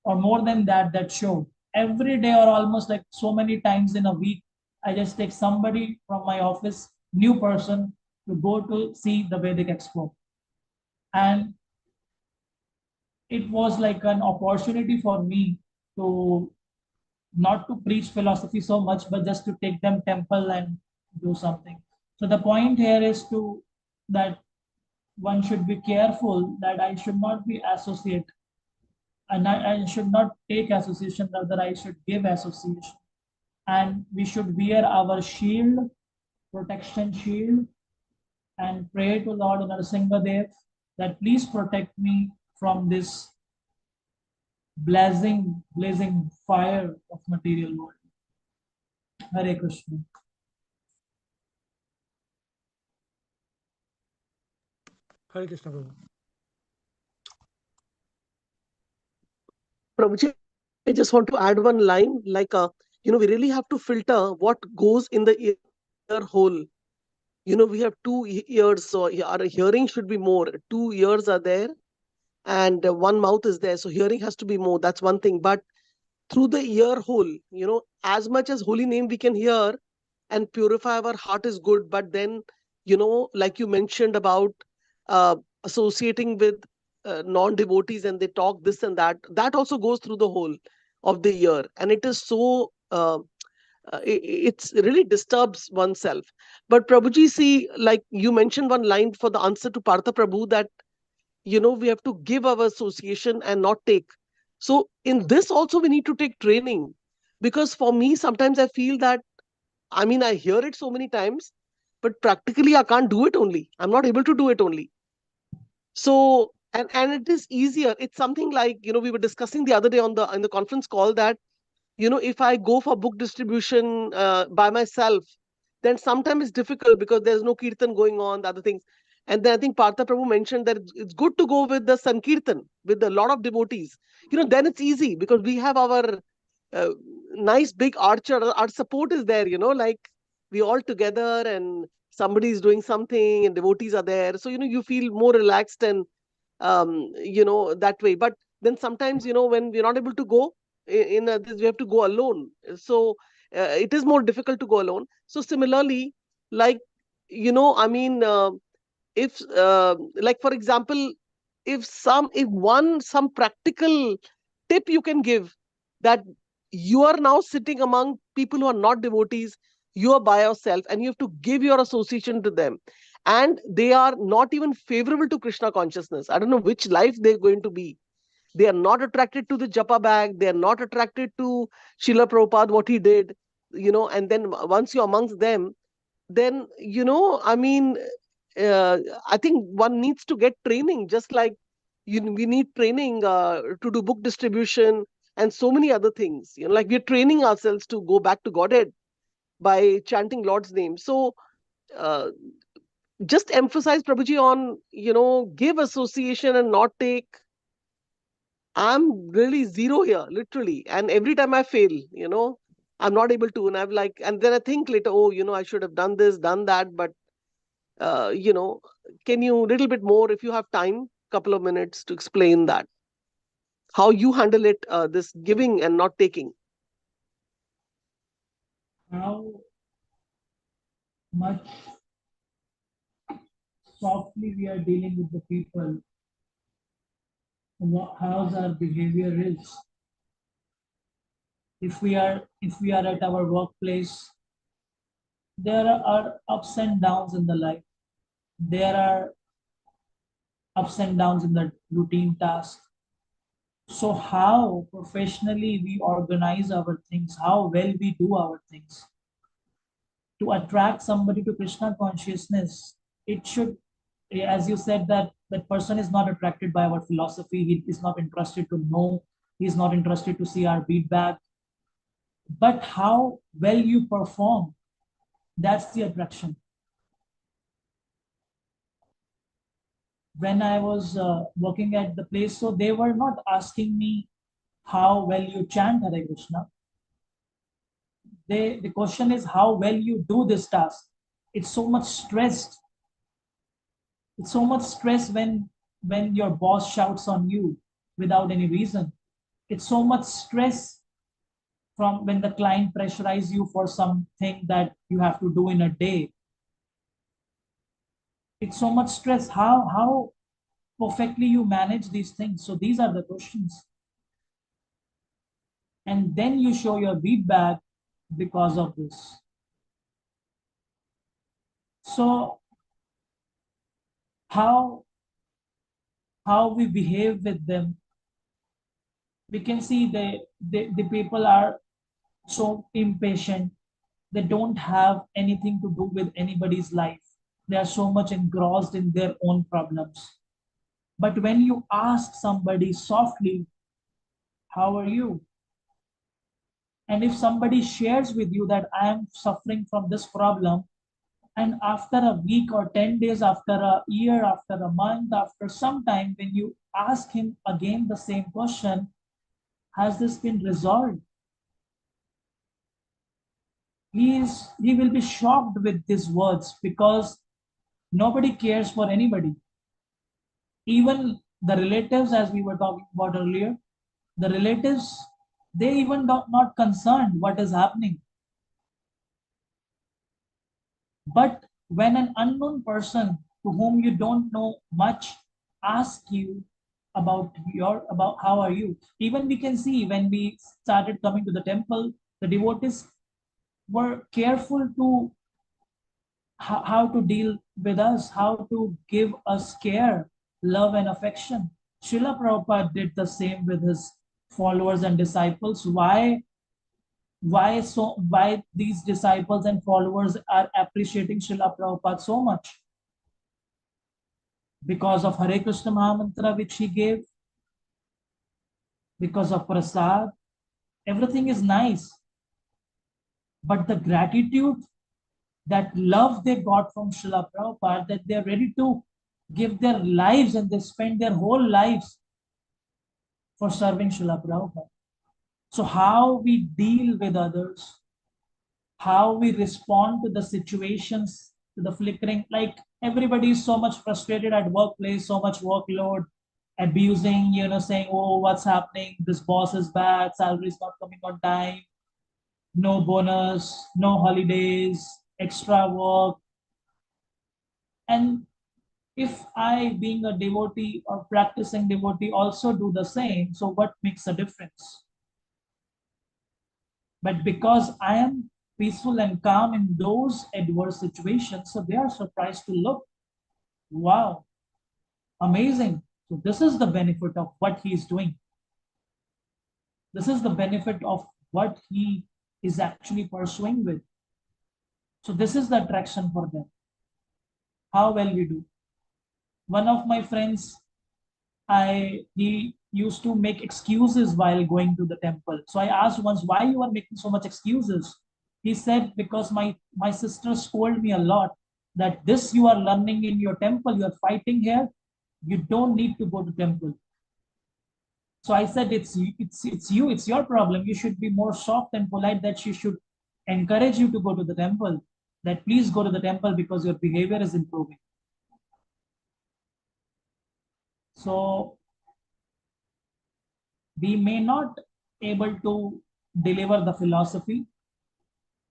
[SPEAKER 3] or more than that show. Every day or almost like so many times in a week, I just take somebody from my office, new person, to go to see the Vedic Expo. And it was like an opportunity for me to not to preach philosophy so much, but just to take them temple and do something. So the point here is to that one should be careful that I should not be associate, and I should not take association, rather I should give association. And we should wear our shield, protection shield, and pray to Lord Narasimhadev that please protect me from this blazing fire of material world. Hare Krishna.
[SPEAKER 5] Hare Krishna, Prabhu.
[SPEAKER 4] Prabhuji, I just want to add one line, like, we really have to filter what goes in the ear hole. We have 2 ears, so our hearing should be more. 2 ears are there, and one mouth is there, so hearing has to be more. That's one thing. But through the ear hole, as much as holy name we can hear and purify our heart is good. But then, like you mentioned about associating with non-devotees and they talk this and that. That also goes through the whole of the year, and it is so it's really disturbs oneself. But Prabhuji, see, like you mentioned one line for the answer to Partha Prabhu, that we have to give our association and not take. So in this also we need to take training, because for me sometimes I feel that, I mean, I hear it so many times, but practically I can't do it only. I'm not able to do it only. So, and it is easier. It's something like, we were discussing the other day on the conference call that, if I go for book distribution by myself, then sometimes it's difficult because there's no kirtan going on, the other things. And then I think Partha Prabhu mentioned that it's good to go with the Sankirtan, with a lot of devotees. Then it's easy because we have our uh, nice big archer. Our support is there, like we all together and somebody is doing something and devotees are there. So, you feel more relaxed and, that way. But then sometimes, when we're not able to go, in this we have to go alone. So it is more difficult to go alone. So similarly, like, I mean, if like for example, if some practical tip you can give, that you are now sitting among people who are not devotees, you are by yourself and you have to give your association to them, and they are not even favorable to Krishna consciousness. I don't know which life they're going to be. They are not attracted to the japa bag. They are not attracted to Srila Prabhupada, what he did, and then once you're amongst them, then, I mean, I think one needs to get training, just like we need training to do book distribution and so many other things. Like we're training ourselves to go back to Godhead by chanting Lord's name. So, uh, just emphasize, Prabhuji, on, give association and not take. I'm really zero here, literally. And every time I fail, I'm not able to. And I'm like, and then I think later, oh, I should have done this, done that. But, can you a little bit more, if you have time, couple of minutes to explain that, how you handle it, this giving and not taking?
[SPEAKER 3] How much softly we are dealing with the people, and how's our behavior is. If we are at our workplace, there are ups and downs in the life. There are ups and downs in the routine task. So how professionally we organize our things, how well we do our things to attract somebody to Krishna consciousness, it should, as you said, that person is not attracted by our philosophy. He is not interested to know. He is not interested to see our feedback. But how well you perform, that's the attraction. When I was working at the place, so they were not asking me how well you chant Hare Krishna. The question is how well you do this task. It's so much stressed. It's so much stress when your boss shouts on you without any reason. It's so much stress from when the client pressurize you for something that you have to do in a day. It's so much stress. How perfectly you manage these things. So these are the questions. And then you show your feedback because of this. So how we behave with them, we can see the people are so impatient. They don't have anything to do with anybody's life. They are so much engrossed in their own problems. But when you ask somebody softly, how are you? And if somebody shares with you that I am suffering from this problem, and after a week or 10 days, after a year, after a month, after some time, when you ask him again the same question, has this been resolved? He will be shocked with these words, because nobody cares for anybody. Even the relatives, as we were talking about earlier, the relatives, they even not concerned what is happening. But when an unknown person to whom you don't know much asks you about how are you. Even we can see when we started coming to the temple, the devotees were careful to how to deal with us, how to give us care, love, and affection. Srila Prabhupada did the same with his followers and disciples. Why these disciples and followers are appreciating Srila Prabhupada so much? Because of Hare Krishna Mahamantra which he gave, because of prasad, everything is nice. But the gratitude, that love they got from Srila Prabhupada, that they're ready to give their lives and they spend their whole lives for serving Srila Prabhupada. So how we deal with others, how we respond to the situations, to the flickering, like everybody is so much frustrated at workplace, so much workload, abusing, saying, oh, what's happening? This boss is bad, salary is not coming on time, no bonus, no holidays, extra work. And if I, being a devotee or practicing devotee, also do the same, so what makes a difference? But because I am peaceful and calm in those adverse situations, so they are surprised to look, wow, amazing. So this is the benefit of what he is doing. This is the benefit of what he is actually pursuing with. So this is the attraction for them. How well we do. One of my friends, he used to make excuses while going to the temple. So I asked once, why you are making so much excuses? He said, because my sister scolded me a lot that this you are learning in your temple, you are fighting here, you don't need to go to temple. So I said, it's you, it's your problem. You should be more soft and polite, that she should encourage you to go to the temple, that please go to the temple because your behavior is improving. So we may not able to deliver the philosophy,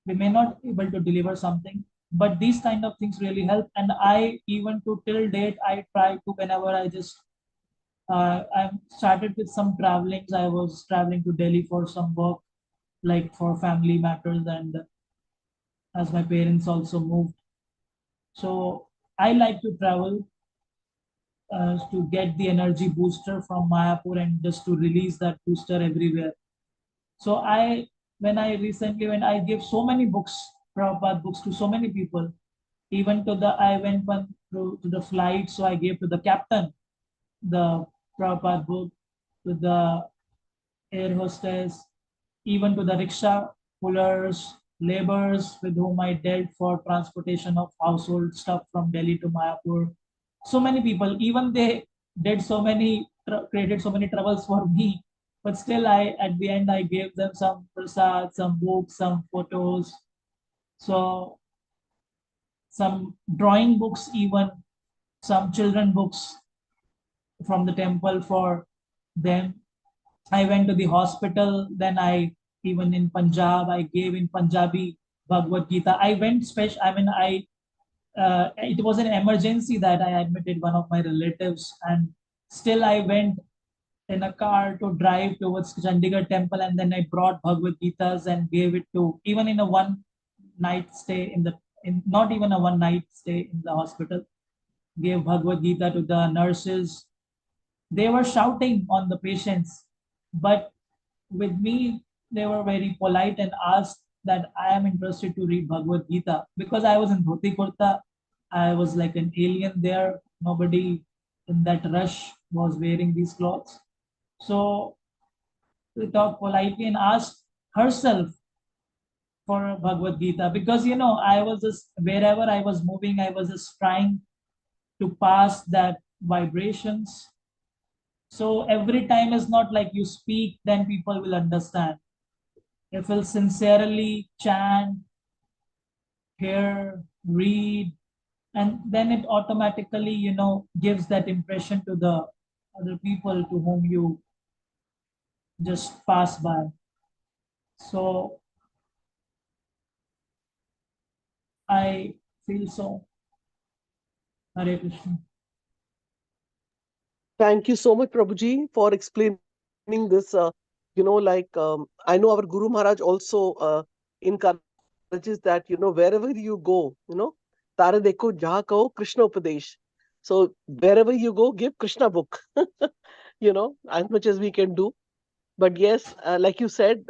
[SPEAKER 3] we may not able to deliver something, but these kind of things really help. And I, even to till date, I try to, whenever I just I started with some travelings. I was traveling to Delhi for some work, like for family matters, and as my parents also moved, so I like to travel to get the energy booster from Mayapur and just to release that booster everywhere. So when I give so many books, Prabhupada books, to so many people, even to I went one to the flight, so I gave to the captain the Prabhupada book, to the air hostess, even to the rickshaw pullers, laborers with whom I dealt for transportation of household stuff from Delhi to Mayapur. So many people, even they did created so many troubles for me. But still, at the end I gave them some prasad, some books, some photos, so some drawing books, even some children books from the temple for them. I went to the hospital. Then even in Punjab, I gave in Punjabi Bhagavad Gita. I went special. I mean, it was an emergency that I admitted one of my relatives, and still I went in a car to drive towards Chandigarh temple, and then I brought Bhagavad Gitas and gave it to, even in a one night stay in not even a one night stay in the hospital, gave Bhagavad Gita to the nurses. They were shouting on the patients, but with me, they were very polite and asked that I am interested to read Bhagavad Gita, because I was in Dhoti Kurta. I was like an alien there. Nobody in that rush was wearing these clothes. So we talked politely and asked herself for Bhagavad Gita, because I was just, wherever I was moving, I was just trying to pass that vibrations. So every time is not like you speak, then people will understand. If you'll sincerely chant, hear, read, and then it automatically, gives that impression to the other people to whom you just pass by. So I feel so. Hare Krishna.
[SPEAKER 4] Thank you so much, Prabhuji, for explaining this. I know our Guru Maharaj also encourages that, wherever you go, Tara Dekho Jaha Kaho Krishna Upadesh. So wherever you go, give Krishna book, as much as we can do. But yes, like you said,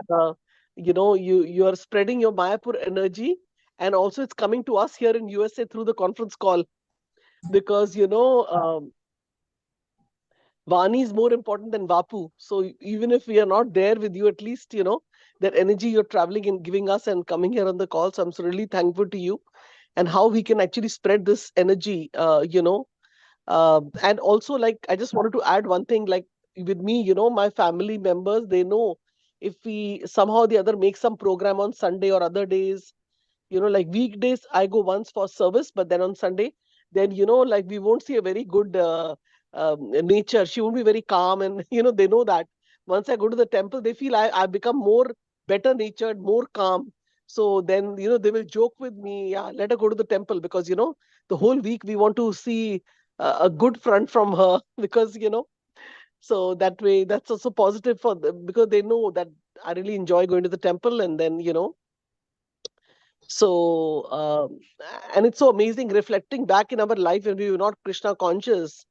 [SPEAKER 4] you are spreading your Mayapur energy, and also it's coming to us here in USA through the conference call, because Vani is more important than Vapu. So even if we are not there with you, at least, that energy you're traveling and giving us and coming here on the call. So I'm so really thankful to you, and how we can actually spread this energy, and also, like, I just wanted to add one thing, like with me, my family members, they know if we somehow or the other make some program on Sunday or other days, like weekdays, I go once for service, but then on Sunday, then, like we won't see a very good nature. She won't be very calm. And, they know that once I go to the temple, they feel I become more better natured, more calm. So then, they will joke with me, yeah, let her go to the temple, because, the whole week we want to see a good front from her because, so that way, that's also positive for them, because they know that I really enjoy going to the temple. And then, so, and it's so amazing reflecting back in our life when we were not Krishna conscious.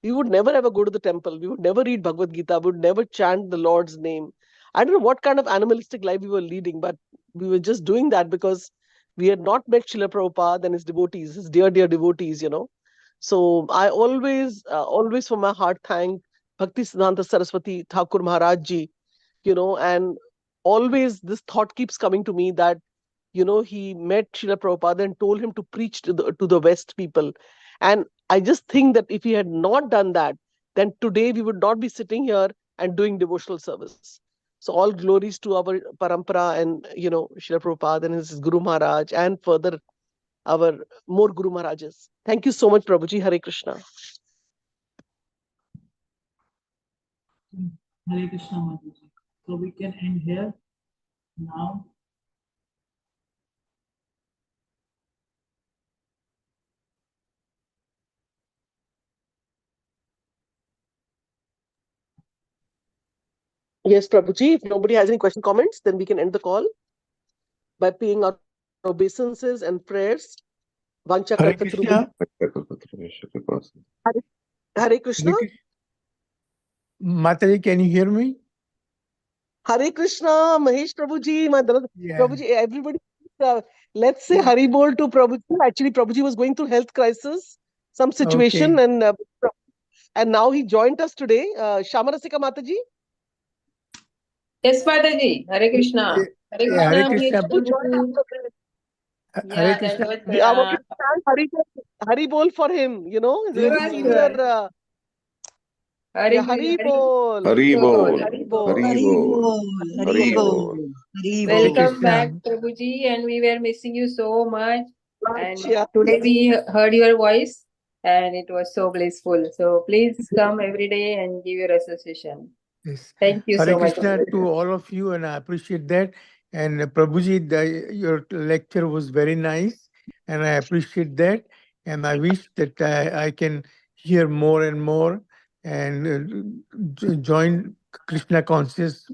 [SPEAKER 4] We would never ever go to the temple. We would never read Bhagavad Gita. We would never chant the Lord's name. I don't know what kind of animalistic life we were leading, but we were just doing that because we had not met Srila Prabhupada and his devotees, his dear, dear devotees, So I always from my heart thank Bhakti Siddhanta Saraswati Thakur Maharaj Ji, and always this thought keeps coming to me that he met Srila Prabhupada and told him to preach to the West people. And I just think that if he had not done that, then today we would not be sitting here and doing devotional service. So all glories to our parampara and, Srila Prabhupada and his Guru Maharaj, and further our more Guru Maharajas. Thank you so much, Prabhuji. Hare Krishna.
[SPEAKER 3] Hare Krishna, Mataji. So we can end here now.
[SPEAKER 4] Yes, Prabhuji, if nobody has any question, comments, then we can end the call by paying our obeisances and prayers. Vancha
[SPEAKER 7] Hare
[SPEAKER 4] Kalpatarubhya.
[SPEAKER 7] Krishna.
[SPEAKER 4] Hare Krishna.
[SPEAKER 7] Mataji, can you hear me?
[SPEAKER 4] Hare Krishna, Mahesh Prabhuji, my brother.
[SPEAKER 7] Yeah.
[SPEAKER 4] Prabhuji, everybody, let's say Hari Bol to Prabhuji. Actually, Prabhuji was going through health crisis, some situation,
[SPEAKER 7] Okay.
[SPEAKER 4] and now he joined us today. Shamarasika Mataji.
[SPEAKER 1] Yes, Mataji. Hare Krishna. Hare Krishna.
[SPEAKER 7] Hare Krishna.
[SPEAKER 4] Who joined us today?
[SPEAKER 7] Hare Krishna.
[SPEAKER 4] I want to chant Hari Bol for him. He's a very senior. Hari Bol.
[SPEAKER 2] Hari Bol.
[SPEAKER 4] Hari Bol.
[SPEAKER 2] Hari Bol. Hari Bol.
[SPEAKER 1] Welcome back, Prabhuji, and we were missing you so much. And
[SPEAKER 4] Yeah.
[SPEAKER 1] today we heard your voice, and it was so blissful. So please come every day and give your association.
[SPEAKER 7] Yes.
[SPEAKER 1] Thank you
[SPEAKER 7] Hare
[SPEAKER 1] so much.
[SPEAKER 7] Krishna to all of you, and I appreciate that. And Prabhuji, your lecture was very nice, and I appreciate that. And I wish that I can hear more and more and join Krishna conscious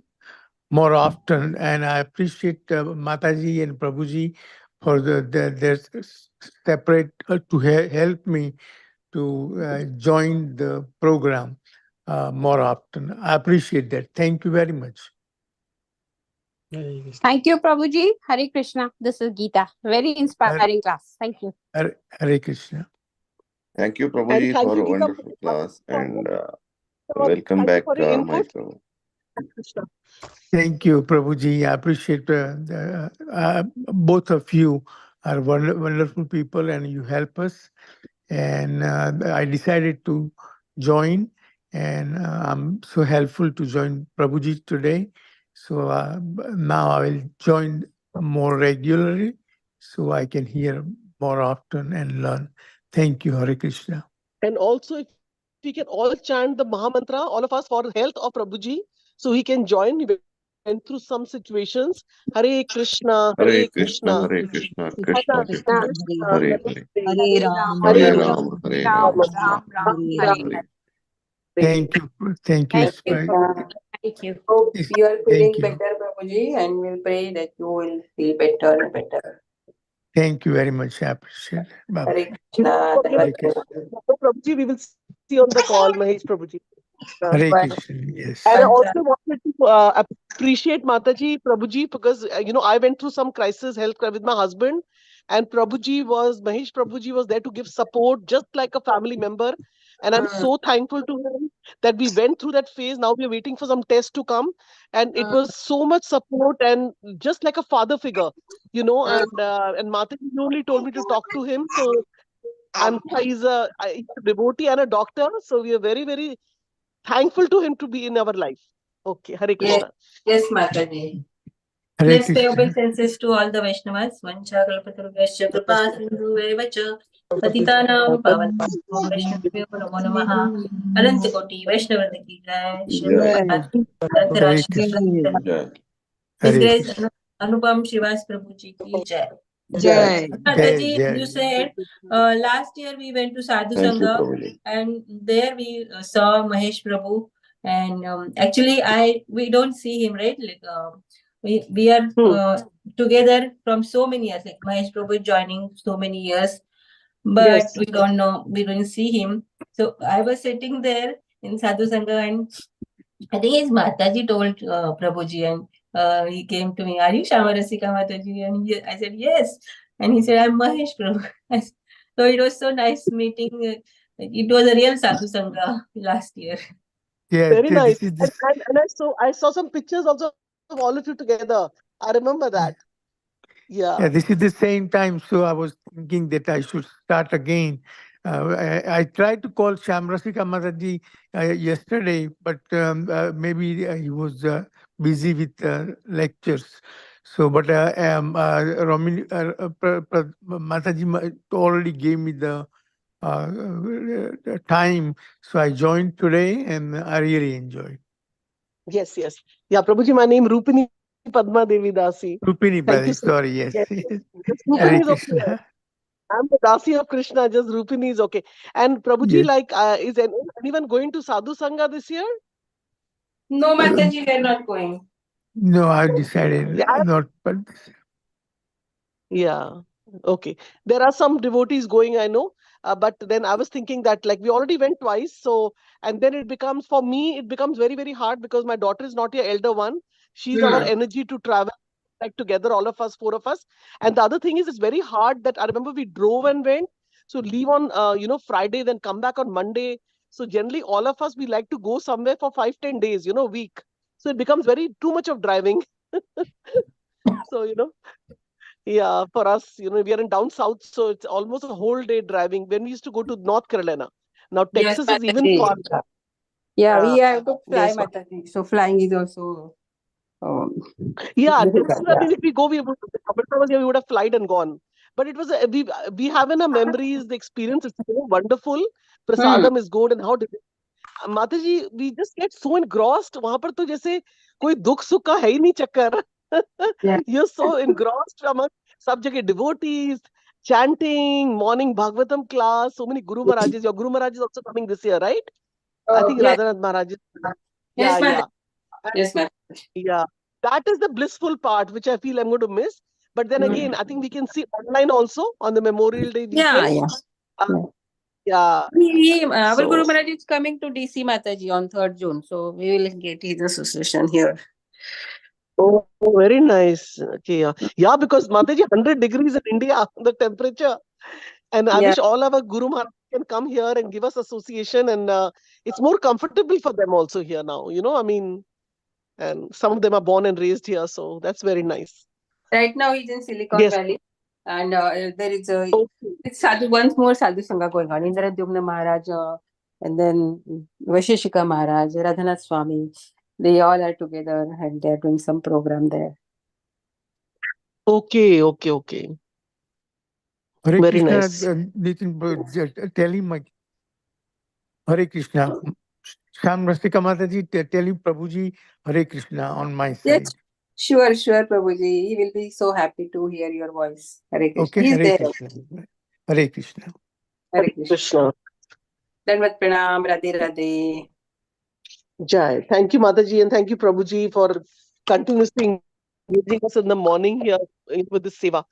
[SPEAKER 7] more often. And I appreciate Mataji and Prabhuji for their separate to help me to join the program more often. I appreciate that. Thank you very much.
[SPEAKER 6] Thank you, Prabhuji. Hare Krishna. This is Geeta. Very inspiring class. Thank you.
[SPEAKER 7] Hare Krishna.
[SPEAKER 2] Thank you, Prabhuji,
[SPEAKER 4] thank
[SPEAKER 2] for
[SPEAKER 4] you,
[SPEAKER 2] a
[SPEAKER 4] Geeta,
[SPEAKER 2] wonderful
[SPEAKER 4] for-
[SPEAKER 2] class, and
[SPEAKER 4] thank
[SPEAKER 2] welcome
[SPEAKER 4] you
[SPEAKER 2] back,
[SPEAKER 4] for your
[SPEAKER 2] my
[SPEAKER 4] input.
[SPEAKER 2] Prabhu.
[SPEAKER 4] Krishna.
[SPEAKER 7] Thank you, Prabhuji. I appreciate both of you are wonderful people, and you help us. And I decided to join, and I'm so helpful to join Prabhuji today. So now I will join more regularly, so I can hear more often and learn. Thank you, Hare Krishna.
[SPEAKER 4] And also, if we can all chant the Mahamantra, all of us, for the health of Prabhuji, so he can join. We went through some situations. Hare Krishna,
[SPEAKER 2] Hare Krishna, Hare Krishna, Krishna Krishna, Hare Hare,
[SPEAKER 6] Hare Ram,
[SPEAKER 2] Hare
[SPEAKER 6] Hare
[SPEAKER 2] Ram, Hare Ram,
[SPEAKER 6] Ram, Ram,
[SPEAKER 2] Hare
[SPEAKER 6] Hare
[SPEAKER 2] Hare.
[SPEAKER 7] Thank you. Thank you.
[SPEAKER 6] Thank you. Thank you.
[SPEAKER 1] Hope
[SPEAKER 7] Yes,
[SPEAKER 1] you are feeling
[SPEAKER 7] thank you.
[SPEAKER 1] better, Prabhuji, and we'll pray that you will feel better and better.
[SPEAKER 7] Thank you very much. I appreciate it. Bye-bye.
[SPEAKER 1] Hare Krishna.
[SPEAKER 7] Hare Krishna.
[SPEAKER 4] Prabhuji, we will see on the call, Mahesh Prabhuji.
[SPEAKER 7] Hare
[SPEAKER 1] Bye.
[SPEAKER 7] Krishna. Yes.
[SPEAKER 4] And I also wanted to appreciate Mataji, Prabhuji, because, I went through some crisis health with my husband, and Mahesh Prabhuji was there to give support, just like a family member. And I'm so thankful to him that we went through that phase. Now we're waiting for some tests to come. And it was so much support and just like a father figure, and Mataji only told me to talk to him. So he's a devotee and a doctor. So we are very, very thankful to him to be in our life. Okay, Hare
[SPEAKER 1] Yes,
[SPEAKER 4] Krishna.
[SPEAKER 1] yes, Mataji.
[SPEAKER 7] Hare
[SPEAKER 1] Let's pay
[SPEAKER 7] Krishna.
[SPEAKER 1] obeisances to all the Vaishnavas. Vancha kalpatarubhyascha kripa sindhu evacha patitanam pavanam Vaishnavyo namo namaha. Ananta koti Vaishnavanda ki jai. Shri
[SPEAKER 7] Hare Krishna.
[SPEAKER 1] His
[SPEAKER 7] Hare
[SPEAKER 1] Grace
[SPEAKER 7] Krishna.
[SPEAKER 1] Anupam Shrivas Prabhuji ki jai.
[SPEAKER 8] Jai.
[SPEAKER 1] Mataji,
[SPEAKER 7] Jai.
[SPEAKER 1] you said last year we went to Sadhu
[SPEAKER 2] Thank you,
[SPEAKER 1] Sangha
[SPEAKER 2] Prabhuji.
[SPEAKER 1] and there we saw Mahesh Prabhu and actually we don't see him, right? Like we are together from so many years, like Mahesh Prabhu joining so many years, but
[SPEAKER 4] Yes.
[SPEAKER 1] we don't know, we don't see him. So I was sitting there in Sadhu Sangha and I think his Mataji told Prabhuji and he came to me, "Are you Shamarasika Mataji?" And I said, "Yes." And he said, "I'm Mahesh Prabhu." So it was so nice meeting. It was a real Sadhu Sangha last year.
[SPEAKER 7] Yeah,
[SPEAKER 4] Very nice.
[SPEAKER 7] this is this.
[SPEAKER 4] And I saw some pictures also of all of you together. I remember that.
[SPEAKER 7] Yeah,
[SPEAKER 4] Yeah.
[SPEAKER 7] this is the same time. So I was thinking that I should start again. I tried to call Shamrasika Mataji yesterday, but maybe he was busy with lectures. So, but Mataji already gave me the time. So I joined today and I really enjoyed.
[SPEAKER 4] Yes. Yeah, Prabhuji, my name Rupini Padma Devi Dasi.
[SPEAKER 7] Rupini
[SPEAKER 4] Thank you
[SPEAKER 7] Bali,
[SPEAKER 4] so
[SPEAKER 7] sorry, yes.
[SPEAKER 4] Yes.
[SPEAKER 7] Yes.
[SPEAKER 4] Just
[SPEAKER 7] Hare
[SPEAKER 4] Rupini is okay.
[SPEAKER 7] Krishna.
[SPEAKER 4] I'm the Dasi of Krishna, just Rupini is okay. And Prabhuji,
[SPEAKER 7] Yes.
[SPEAKER 4] is anyone going to Sadhu Sangha this year?
[SPEAKER 1] No, Mataji, we are not going.
[SPEAKER 7] No, I decided
[SPEAKER 4] Yeah.
[SPEAKER 7] not, but
[SPEAKER 4] Yeah. Okay. There are some devotees going, I know. But then I was thinking that like we already went twice. So, and then for me, it becomes very, very hard because my daughter is not your elder one. She's our energy to travel like together, all of us, four of us. And the other thing is, it's very hard that I remember we drove and went. So leave on, Friday, then come back on Monday. So generally, all of us, we like to go somewhere for 5-10 days, week. So it becomes too much of driving. So, yeah, for us, we are in down south, so it's almost a whole day driving. When we used to go to North Carolina, now
[SPEAKER 1] Yes,
[SPEAKER 4] Texas is even
[SPEAKER 1] Mataji.
[SPEAKER 4] farther.
[SPEAKER 1] Yeah, we have to fly,
[SPEAKER 4] Yes,
[SPEAKER 1] Mataji. So flying is also
[SPEAKER 4] yeah.
[SPEAKER 1] difficult.
[SPEAKER 4] I mean, if we go, we would have flight and gone. But it was we have in our memories the experience is so wonderful. Prasadam is good, and how did Mataji, we just get so engrossed. वहां पर तो जैसे कोई दुख सुख का है ही नहीं चक्कर.
[SPEAKER 1] Yeah.
[SPEAKER 4] You're so engrossed among सब जगह devotees, chanting, morning Bhagvatam class, so many Guru Maharajas. Your Guru Maharaj is also coming this year, right? I think
[SPEAKER 1] Yes,
[SPEAKER 4] Radhanath Maharaj.
[SPEAKER 1] yes,
[SPEAKER 4] Yeah.
[SPEAKER 1] Mataji. Yes, Mataji.
[SPEAKER 4] Yeah. That is the blissful part, which I feel I'm going to miss. But then again, I think we can see online also on the Memorial Day
[SPEAKER 1] Yeah,
[SPEAKER 4] weekend.
[SPEAKER 1] yeah.
[SPEAKER 4] Yeah.
[SPEAKER 1] Our
[SPEAKER 4] So-
[SPEAKER 1] Guru Maharaj is coming to DC Mataji on 3rd June. So we will get his association here.
[SPEAKER 4] Oh, very nice. Okay, yeah, because Mataji, 100 degrees in India, the temperature. And I
[SPEAKER 1] Yeah.
[SPEAKER 4] wish all our Guru Maharaj can come here and give us association. And it's more comfortable for them also here now, and some of them are born and raised here. So that's very nice.
[SPEAKER 1] Right now he's in Silicon
[SPEAKER 4] Yes.
[SPEAKER 1] Valley. And there is
[SPEAKER 4] Okay.
[SPEAKER 1] it's once more Sadhu Sangha going on. Indra Dugna Maharaj and then Vashishika Maharaj, Radhanath Swami. They all are together and they're doing some program there.
[SPEAKER 4] Okay.
[SPEAKER 7] Hare
[SPEAKER 4] Very
[SPEAKER 7] Krishna,
[SPEAKER 4] nice.
[SPEAKER 7] Nitin, tell him Hare Krishna. Shamrasika Mataji, tell him Prabhuji Hare Krishna on my side.
[SPEAKER 1] Yes, sure, Prabhuji. He will be so happy to hear your voice. Hare Krishna.
[SPEAKER 7] Okay,
[SPEAKER 1] He's
[SPEAKER 7] Hare
[SPEAKER 1] there.
[SPEAKER 7] Krishna. Hare Krishna.
[SPEAKER 1] Hare Krishna.
[SPEAKER 4] Krishna.
[SPEAKER 1] Dandavat Pranam, Radhe Radhe.
[SPEAKER 4] Jai. Thank you, Mataji, and thank you, Prabhuji, for continuously engaging us in the morning here with this seva.